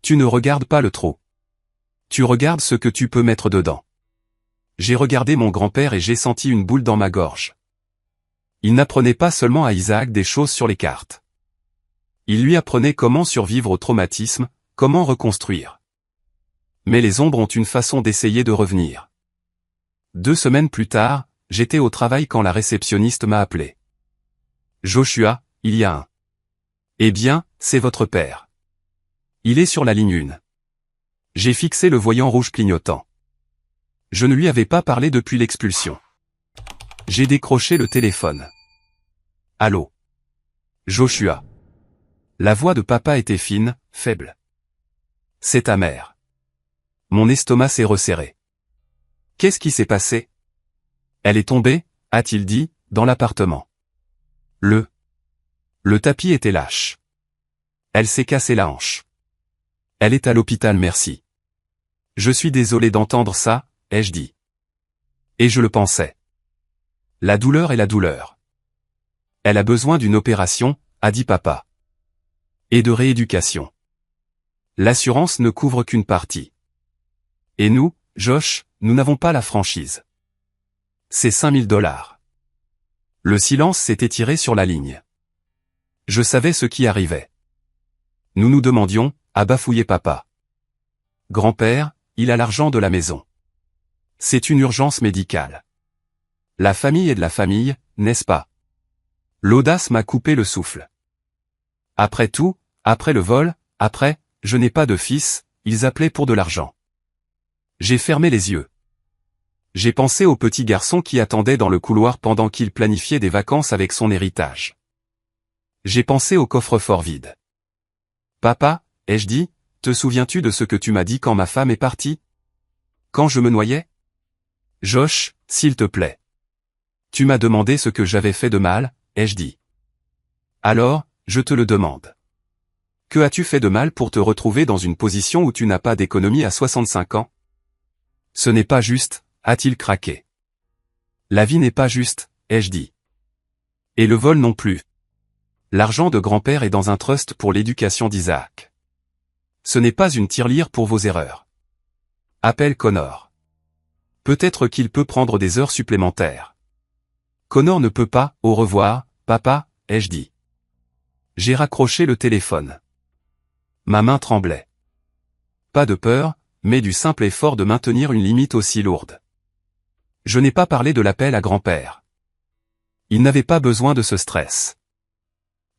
Tu ne regardes pas le trou. Tu regardes ce que tu peux mettre dedans. J'ai regardé mon grand-père et j'ai senti une boule dans ma gorge. Il n'apprenait pas seulement à Isaac des choses sur les cartes. Il lui apprenait comment survivre au traumatisme, comment reconstruire. Mais les ombres ont une façon d'essayer de revenir. 2 semaines plus tard, j'étais au travail quand la réceptionniste m'a appelé. Joshua, il y a un. Eh bien, c'est votre père. Il est sur la ligne 1. J'ai fixé le voyant rouge clignotant. Je ne lui avais pas parlé depuis l'expulsion. J'ai décroché le téléphone. Allô? Joshua. La voix de papa était fine, faible. C'est ta mère. Mon estomac s'est resserré. Qu'est-ce qui s'est passé? Elle est tombée, a-t-il dit, dans l'appartement. Le tapis était lâche. Elle s'est cassé la hanche. Elle est à l'hôpital, merci. Je suis désolé d'entendre ça, ai-je dit. Et je le pensais. La douleur est la douleur. Elle a besoin d'une opération, a dit papa. Et de rééducation. L'assurance ne couvre qu'une partie. Et nous, Josh, nous n'avons pas la franchise. C'est $5 000. Le silence s'est étiré sur la ligne. Je savais ce qui arrivait. Nous nous demandions, a bafouillé papa. Grand-père, il a l'argent de la maison. C'est une urgence médicale. La famille est de la famille, n'est-ce pas? L'audace m'a coupé le souffle. Après tout, après le vol, après, je n'ai pas de fils, ils appelaient pour de l'argent. J'ai fermé les yeux. J'ai pensé au petit garçon qui attendait dans le couloir pendant qu'il planifiait des vacances avec son héritage. J'ai pensé au coffre-fort vide. Papa, ai-je dit, te souviens-tu de ce que tu m'as dit quand ma femme est partie? Quand je me noyais? Josh, s'il te plaît. Tu m'as demandé ce que j'avais fait de mal, ai-je dit. Alors, je te le demande. Que as-tu fait de mal pour te retrouver dans une position où tu n'as pas d'économie à 65 ans? Ce n'est pas juste, a-t-il craqué. La vie n'est pas juste, ai-je dit. Et le vol non plus. L'argent de grand-père est dans un trust pour l'éducation d'Isaac. Ce n'est pas une tirelire pour vos erreurs. Appelle Connor. Peut-être qu'il peut prendre des heures supplémentaires. Connor ne peut pas, au revoir, papa, ai-je dit. J'ai raccroché le téléphone. Ma main tremblait. Pas de peur, mais du simple effort de maintenir une limite aussi lourde. Je n'ai pas parlé de l'appel à grand-père. Il n'avait pas besoin de ce stress.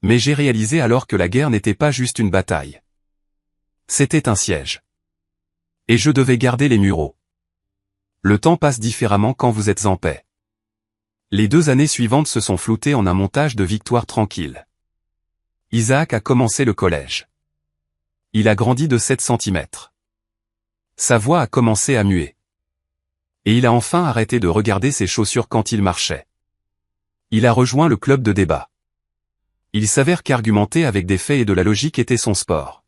Mais j'ai réalisé alors que la guerre n'était pas juste une bataille. C'était un siège. Et je devais garder les mureaux. Le temps passe différemment quand vous êtes en paix. Les 2 années suivantes se sont floutées en un montage de victoires tranquilles. Isaac a commencé le collège. Il a grandi de 7 centimètres. Sa voix a commencé à muer. Et il a enfin arrêté de regarder ses chaussures quand il marchait. Il a rejoint le club de débat. Il s'avère qu'argumenter avec des faits et de la logique était son sport.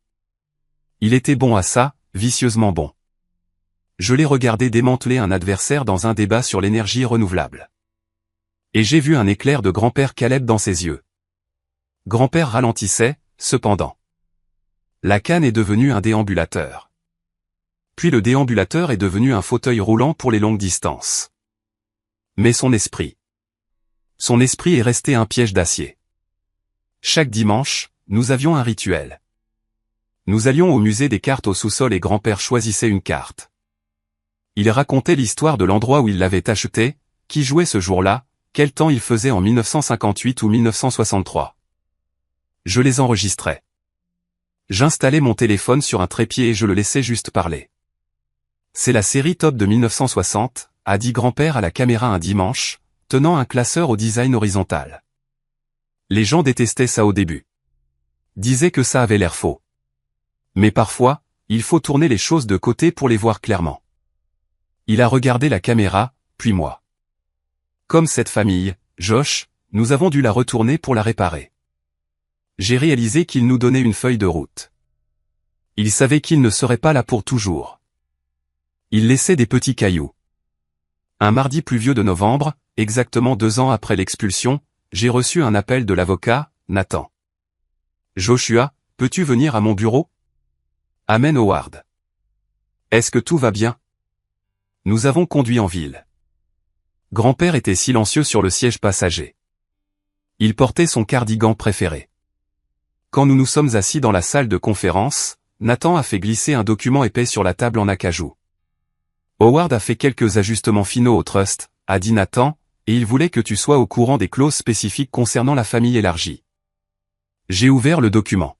Il était bon à ça, vicieusement bon. Je l'ai regardé démanteler un adversaire dans un débat sur l'énergie renouvelable. Et j'ai vu un éclair de grand-père Caleb dans ses yeux. Grand-père ralentissait, cependant. La canne est devenue un déambulateur. Puis le déambulateur est devenu un fauteuil roulant pour les longues distances. Mais son esprit est resté un piège d'acier. Chaque dimanche, nous avions un rituel. Nous allions au musée des cartes au sous-sol et grand-père choisissait une carte. Il racontait l'histoire de l'endroit où il l'avait achetée, qui jouait ce jour-là, quel temps il faisait en 1958 ou 1963. Je les enregistrais. J'installais mon téléphone sur un trépied et je le laissais juste parler. C'est la série top de 1960, a dit grand-père à la caméra un dimanche, tenant un classeur au design horizontal. Les gens détestaient ça au début. Disaient que ça avait l'air faux. Mais parfois, il faut tourner les choses de côté pour les voir clairement. Il a regardé la caméra, puis moi. Comme cette famille, Josh, nous avons dû la retourner pour la réparer. J'ai réalisé qu'il nous donnait une feuille de route. Il savait qu'il ne serait pas là pour toujours. Il laissait des petits cailloux. Un mardi pluvieux de novembre, exactement 2 ans après l'expulsion, j'ai reçu un appel de l'avocat, Nathan. Joshua, peux-tu venir à mon bureau? Amen Howard. Est-ce que tout va bien? Nous avons conduit en ville. Grand-père était silencieux sur le siège passager. Il portait son cardigan préféré. Quand nous nous sommes assis dans la salle de conférence, Nathan a fait glisser un document épais sur la table en acajou. Howard a fait quelques ajustements finaux au trust, a dit Nathan, et il voulait que tu sois au courant des clauses spécifiques concernant la famille élargie. J'ai ouvert le document.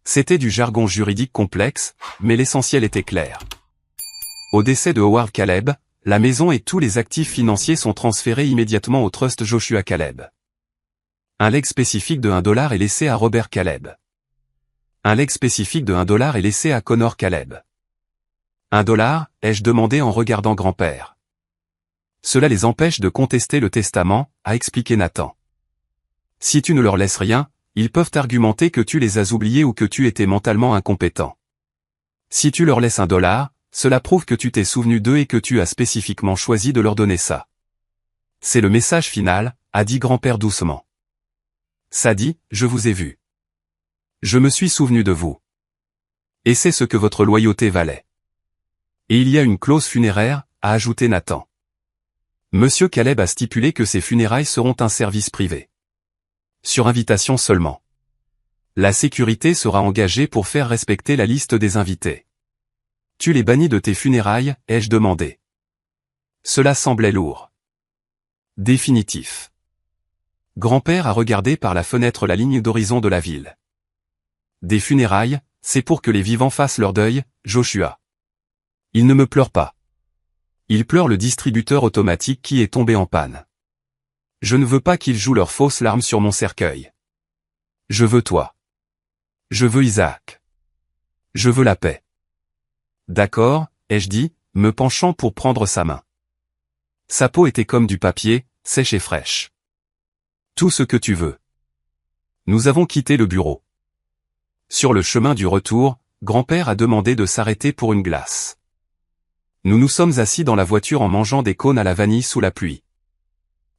C'était du jargon juridique complexe, mais l'essentiel était clair. Au décès de Howard Caleb, la maison et tous les actifs financiers sont transférés immédiatement au Trust Joshua Caleb. Un legs spécifique de $1 est laissé à Robert Caleb. Un legs spécifique de $1 est laissé à Connor Caleb. $1, ai-je demandé en regardant grand-père. Cela les empêche de contester le testament, a expliqué Nathan. Si tu ne leur laisses rien, ils peuvent argumenter que tu les as oubliés ou que tu étais mentalement incompétent. Si tu leur laisses $1, cela prouve que tu t'es souvenu d'eux et que tu as spécifiquement choisi de leur donner ça. C'est le message final, a dit grand-père doucement. Ça dit, je vous ai vu. Je me suis souvenu de vous. Et c'est ce que votre loyauté valait. Et il y a une clause funéraire, a ajouté Nathan. Monsieur Caleb a stipulé que ces funérailles seront un service privé. Sur invitation seulement. La sécurité sera engagée pour faire respecter la liste des invités. Tu les bannis de tes funérailles, ai-je demandé. Cela semblait lourd. Définitif. Grand-père a regardé par la fenêtre la ligne d'horizon de la ville. Des funérailles, c'est pour que les vivants fassent leur deuil, Joshua. Il ne me pleure pas. Il pleure le distributeur automatique qui est tombé en panne. Je ne veux pas qu'ils jouent leurs fausses larmes sur mon cercueil. Je veux toi. Je veux Isaac. Je veux la paix. D'accord, ai-je dit, me penchant pour prendre sa main. Sa peau était comme du papier, sèche et fraîche. Tout ce que tu veux. Nous avons quitté le bureau. Sur le chemin du retour, grand-père a demandé de s'arrêter pour une glace. Nous nous sommes assis dans la voiture en mangeant des cônes à la vanille sous la pluie.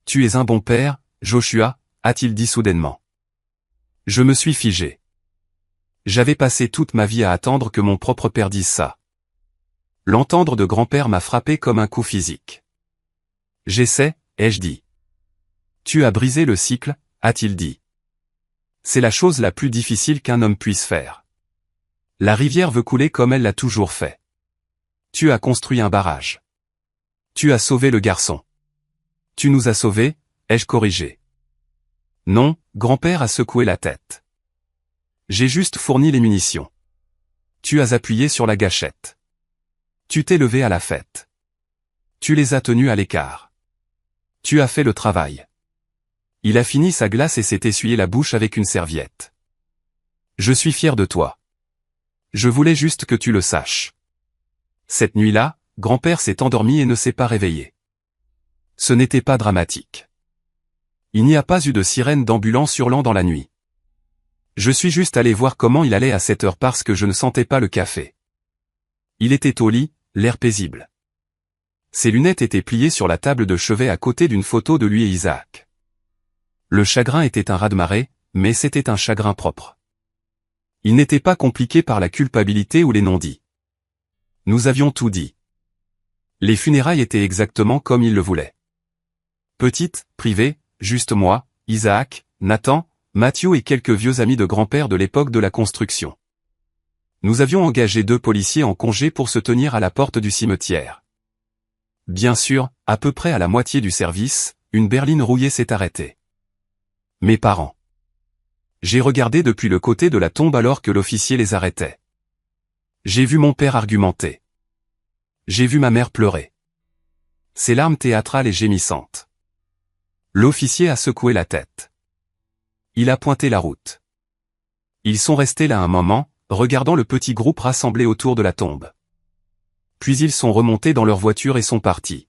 Tu es un bon père, Joshua, a-t-il dit soudainement. Je me suis figé. J'avais passé toute ma vie à attendre que mon propre père dise ça. L'entendre de grand-père m'a frappé comme un coup physique. J'essaie, ai-je dit. Tu as brisé le cycle, a-t-il dit. C'est la chose la plus difficile qu'un homme puisse faire. La rivière veut couler comme elle l'a toujours fait. Tu as construit un barrage. Tu as sauvé le garçon. Tu nous as sauvés, ai-je corrigé. Non, grand-père a secoué la tête. J'ai juste fourni les munitions. Tu as appuyé sur la gâchette. Tu t'es levé à la fête. Tu les as tenus à l'écart. Tu as fait le travail. Il a fini sa glace et s'est essuyé la bouche avec une serviette. Je suis fier de toi. Je voulais juste que tu le saches. Cette nuit-là, grand-père s'est endormi et ne s'est pas réveillé. Ce n'était pas dramatique. Il n'y a pas eu de sirène d'ambulance hurlant dans la nuit. Je suis juste allé voir comment il allait à cette heure parce que je ne sentais pas le café. Il était au lit, l'air paisible. Ses lunettes étaient pliées sur la table de chevet à côté d'une photo de lui et Isaac. Le chagrin était un raz-de-marée, mais c'était un chagrin propre. Il n'était pas compliqué par la culpabilité ou les non-dits. Nous avions tout dit. Les funérailles étaient exactement comme il le voulait. Petites, privées, juste moi, Isaac, Nathan, Matthew et quelques vieux amis de grand-père de l'époque de la construction. Nous avions engagé 2 policiers en congé pour se tenir à la porte du cimetière. Bien sûr, à peu près à la moitié du service, une berline rouillée s'est arrêtée. Mes parents. J'ai regardé depuis le côté de la tombe alors que l'officier les arrêtait. J'ai vu mon père argumenter. J'ai vu ma mère pleurer. Ses larmes théâtrales et gémissantes. L'officier a secoué la tête. Il a pointé la route. Ils sont restés là un moment, regardant le petit groupe rassemblé autour de la tombe. Puis ils sont remontés dans leur voiture et sont partis.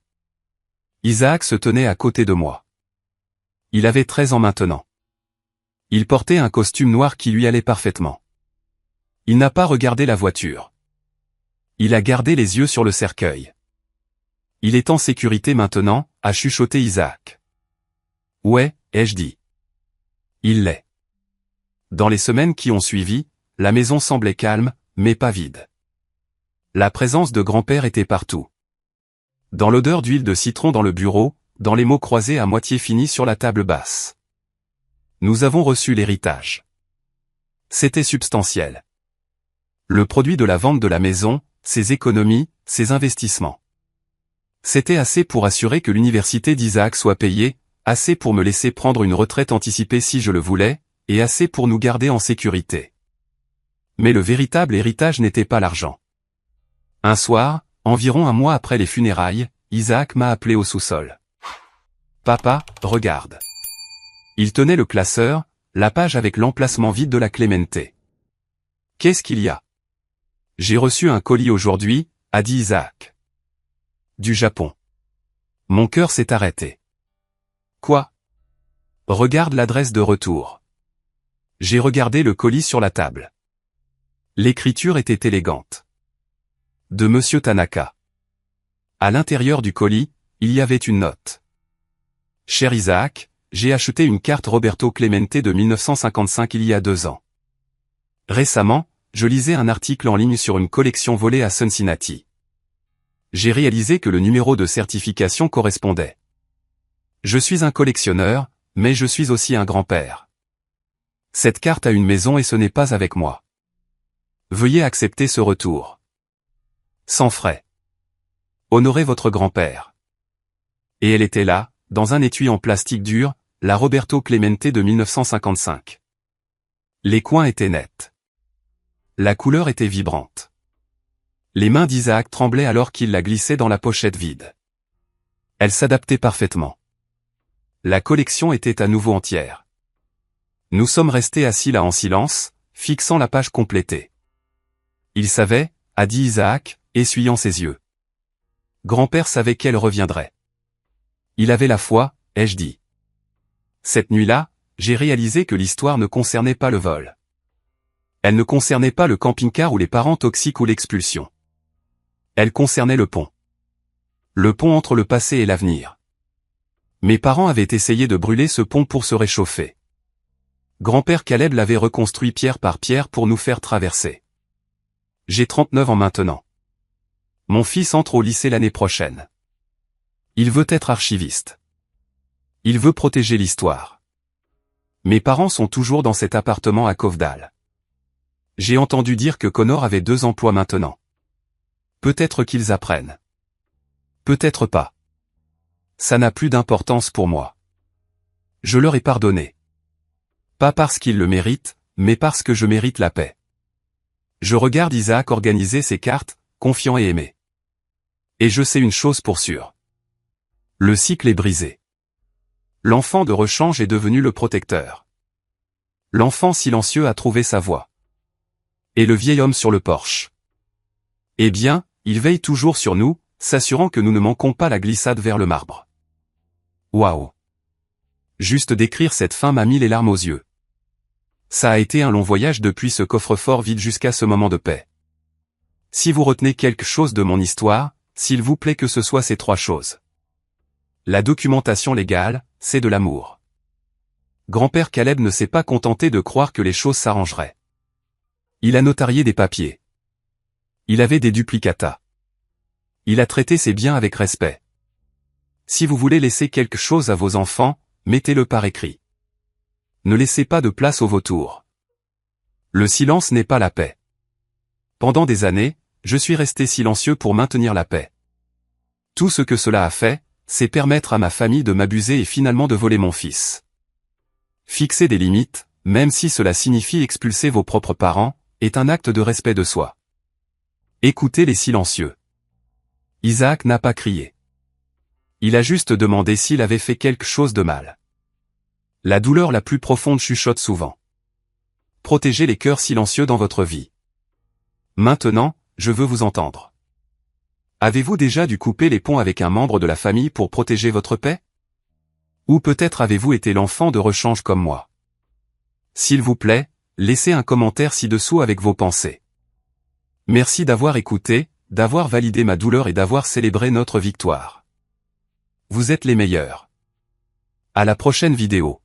Isaac se tenait à côté de moi. Il avait 13 ans maintenant. Il portait un costume noir qui lui allait parfaitement. Il n'a pas regardé la voiture. Il a gardé les yeux sur le cercueil. Il est en sécurité maintenant, a chuchoté Isaac. Ouais, ai-je dit. Il l'est. Dans les semaines qui ont suivi, la maison semblait calme, mais pas vide. La présence de grand-père était partout. Dans l'odeur d'huile de citron dans le bureau, dans les mots croisés à moitié finis sur la table basse. Nous avons reçu l'héritage. C'était substantiel. Le produit de la vente de la maison, ses économies, ses investissements. C'était assez pour assurer que l'université d'Isaac soit payée, assez pour me laisser prendre une retraite anticipée si je le voulais, et assez pour nous garder en sécurité. Mais le véritable héritage n'était pas l'argent. Un soir, environ un mois après les funérailles, Isaac m'a appelé au sous-sol. « Papa, regarde. » Il tenait le classeur, la page avec l'emplacement vide de la Clemente. « Qu'est-ce qu'il y a ? » « J'ai reçu un colis aujourd'hui, » a dit Isaac. « Du Japon. » Mon cœur s'est arrêté. « Quoi ? » « Regarde l'adresse de retour. » J'ai regardé le colis sur la table. L'écriture était élégante. De Monsieur Tanaka. À l'intérieur du colis, il y avait une note. « Cher Isaac, j'ai acheté une carte Roberto Clemente de 1955 il y a 2 ans. Récemment, je lisais un article en ligne sur une collection volée à Cincinnati. J'ai réalisé que le numéro de certification correspondait. Je suis un collectionneur, mais je suis aussi un grand-père. Cette carte a une maison et ce n'est pas avec moi. Veuillez accepter ce retour. Sans frais. Honorez votre grand-père. » Et elle était là, dans un étui en plastique dur, la Roberto Clemente de 1955. Les coins étaient nets. La couleur était vibrante. Les mains d'Isaac tremblaient alors qu'il la glissait dans la pochette vide. Elle s'adaptait parfaitement. La collection était à nouveau entière. Nous sommes restés assis là en silence, fixant la page complétée. Il savait, a dit Isaac, essuyant ses yeux. Grand-père savait qu'elle reviendrait. Il avait la foi, ai-je dit. Cette nuit-là, j'ai réalisé que l'histoire ne concernait pas le vol. Elle ne concernait pas le camping-car ou les parents toxiques ou l'expulsion. Elle concernait le pont. Le pont entre le passé et l'avenir. Mes parents avaient essayé de brûler ce pont pour se réchauffer. Grand-père Caleb l'avait reconstruit pierre par pierre pour nous faire traverser. J'ai 39 ans maintenant. Mon fils entre au lycée l'année prochaine. Il veut être archiviste. Il veut protéger l'histoire. Mes parents sont toujours dans cet appartement à Covedale. J'ai entendu dire que Connor avait 2 emplois maintenant. Peut-être qu'ils apprennent. Peut-être pas. Ça n'a plus d'importance pour moi. Je leur ai pardonné. Pas parce qu'ils le méritent, mais parce que je mérite la paix. Je regarde Isaac organiser ses cartes, confiant et aimé. Et je sais une chose pour sûr. Le cycle est brisé. L'enfant de rechange est devenu le protecteur. L'enfant silencieux a trouvé sa voie. Et le vieil homme sur le porche. Eh bien, il veille toujours sur nous, s'assurant que nous ne manquons pas la glissade vers le marbre. Waouh! Juste d'écrire cette fin m'a mis les larmes aux yeux. Ça a été un long voyage depuis ce coffre-fort vide jusqu'à ce moment de paix. Si vous retenez quelque chose de mon histoire, s'il vous plaît que ce soit ces 3 choses. La documentation légale, c'est de l'amour. Grand-père Caleb ne s'est pas contenté de croire que les choses s'arrangeraient. Il a notarié des papiers. Il avait des duplicata. Il a traité ses biens avec respect. Si vous voulez laisser quelque chose à vos enfants, mettez-le par écrit. Ne laissez pas de place aux vautours. Le silence n'est pas la paix. Pendant des années, je suis resté silencieux pour maintenir la paix. Tout ce que cela a fait, c'est permettre à ma famille de m'abuser et finalement de voler mon fils. Fixer des limites, même si cela signifie expulser vos propres parents, est un acte de respect de soi. Écoutez les silencieux. Isaac n'a pas crié. Il a juste demandé s'il avait fait quelque chose de mal. La douleur la plus profonde chuchote souvent. Protégez les cœurs silencieux dans votre vie. Maintenant, je veux vous entendre. Avez-vous déjà dû couper les ponts avec un membre de la famille pour protéger votre paix? Ou peut-être avez-vous été l'enfant de rechange comme moi? S'il vous plaît, laissez un commentaire ci-dessous avec vos pensées. Merci d'avoir écouté, d'avoir validé ma douleur et d'avoir célébré notre victoire. Vous êtes les meilleurs. À la prochaine vidéo.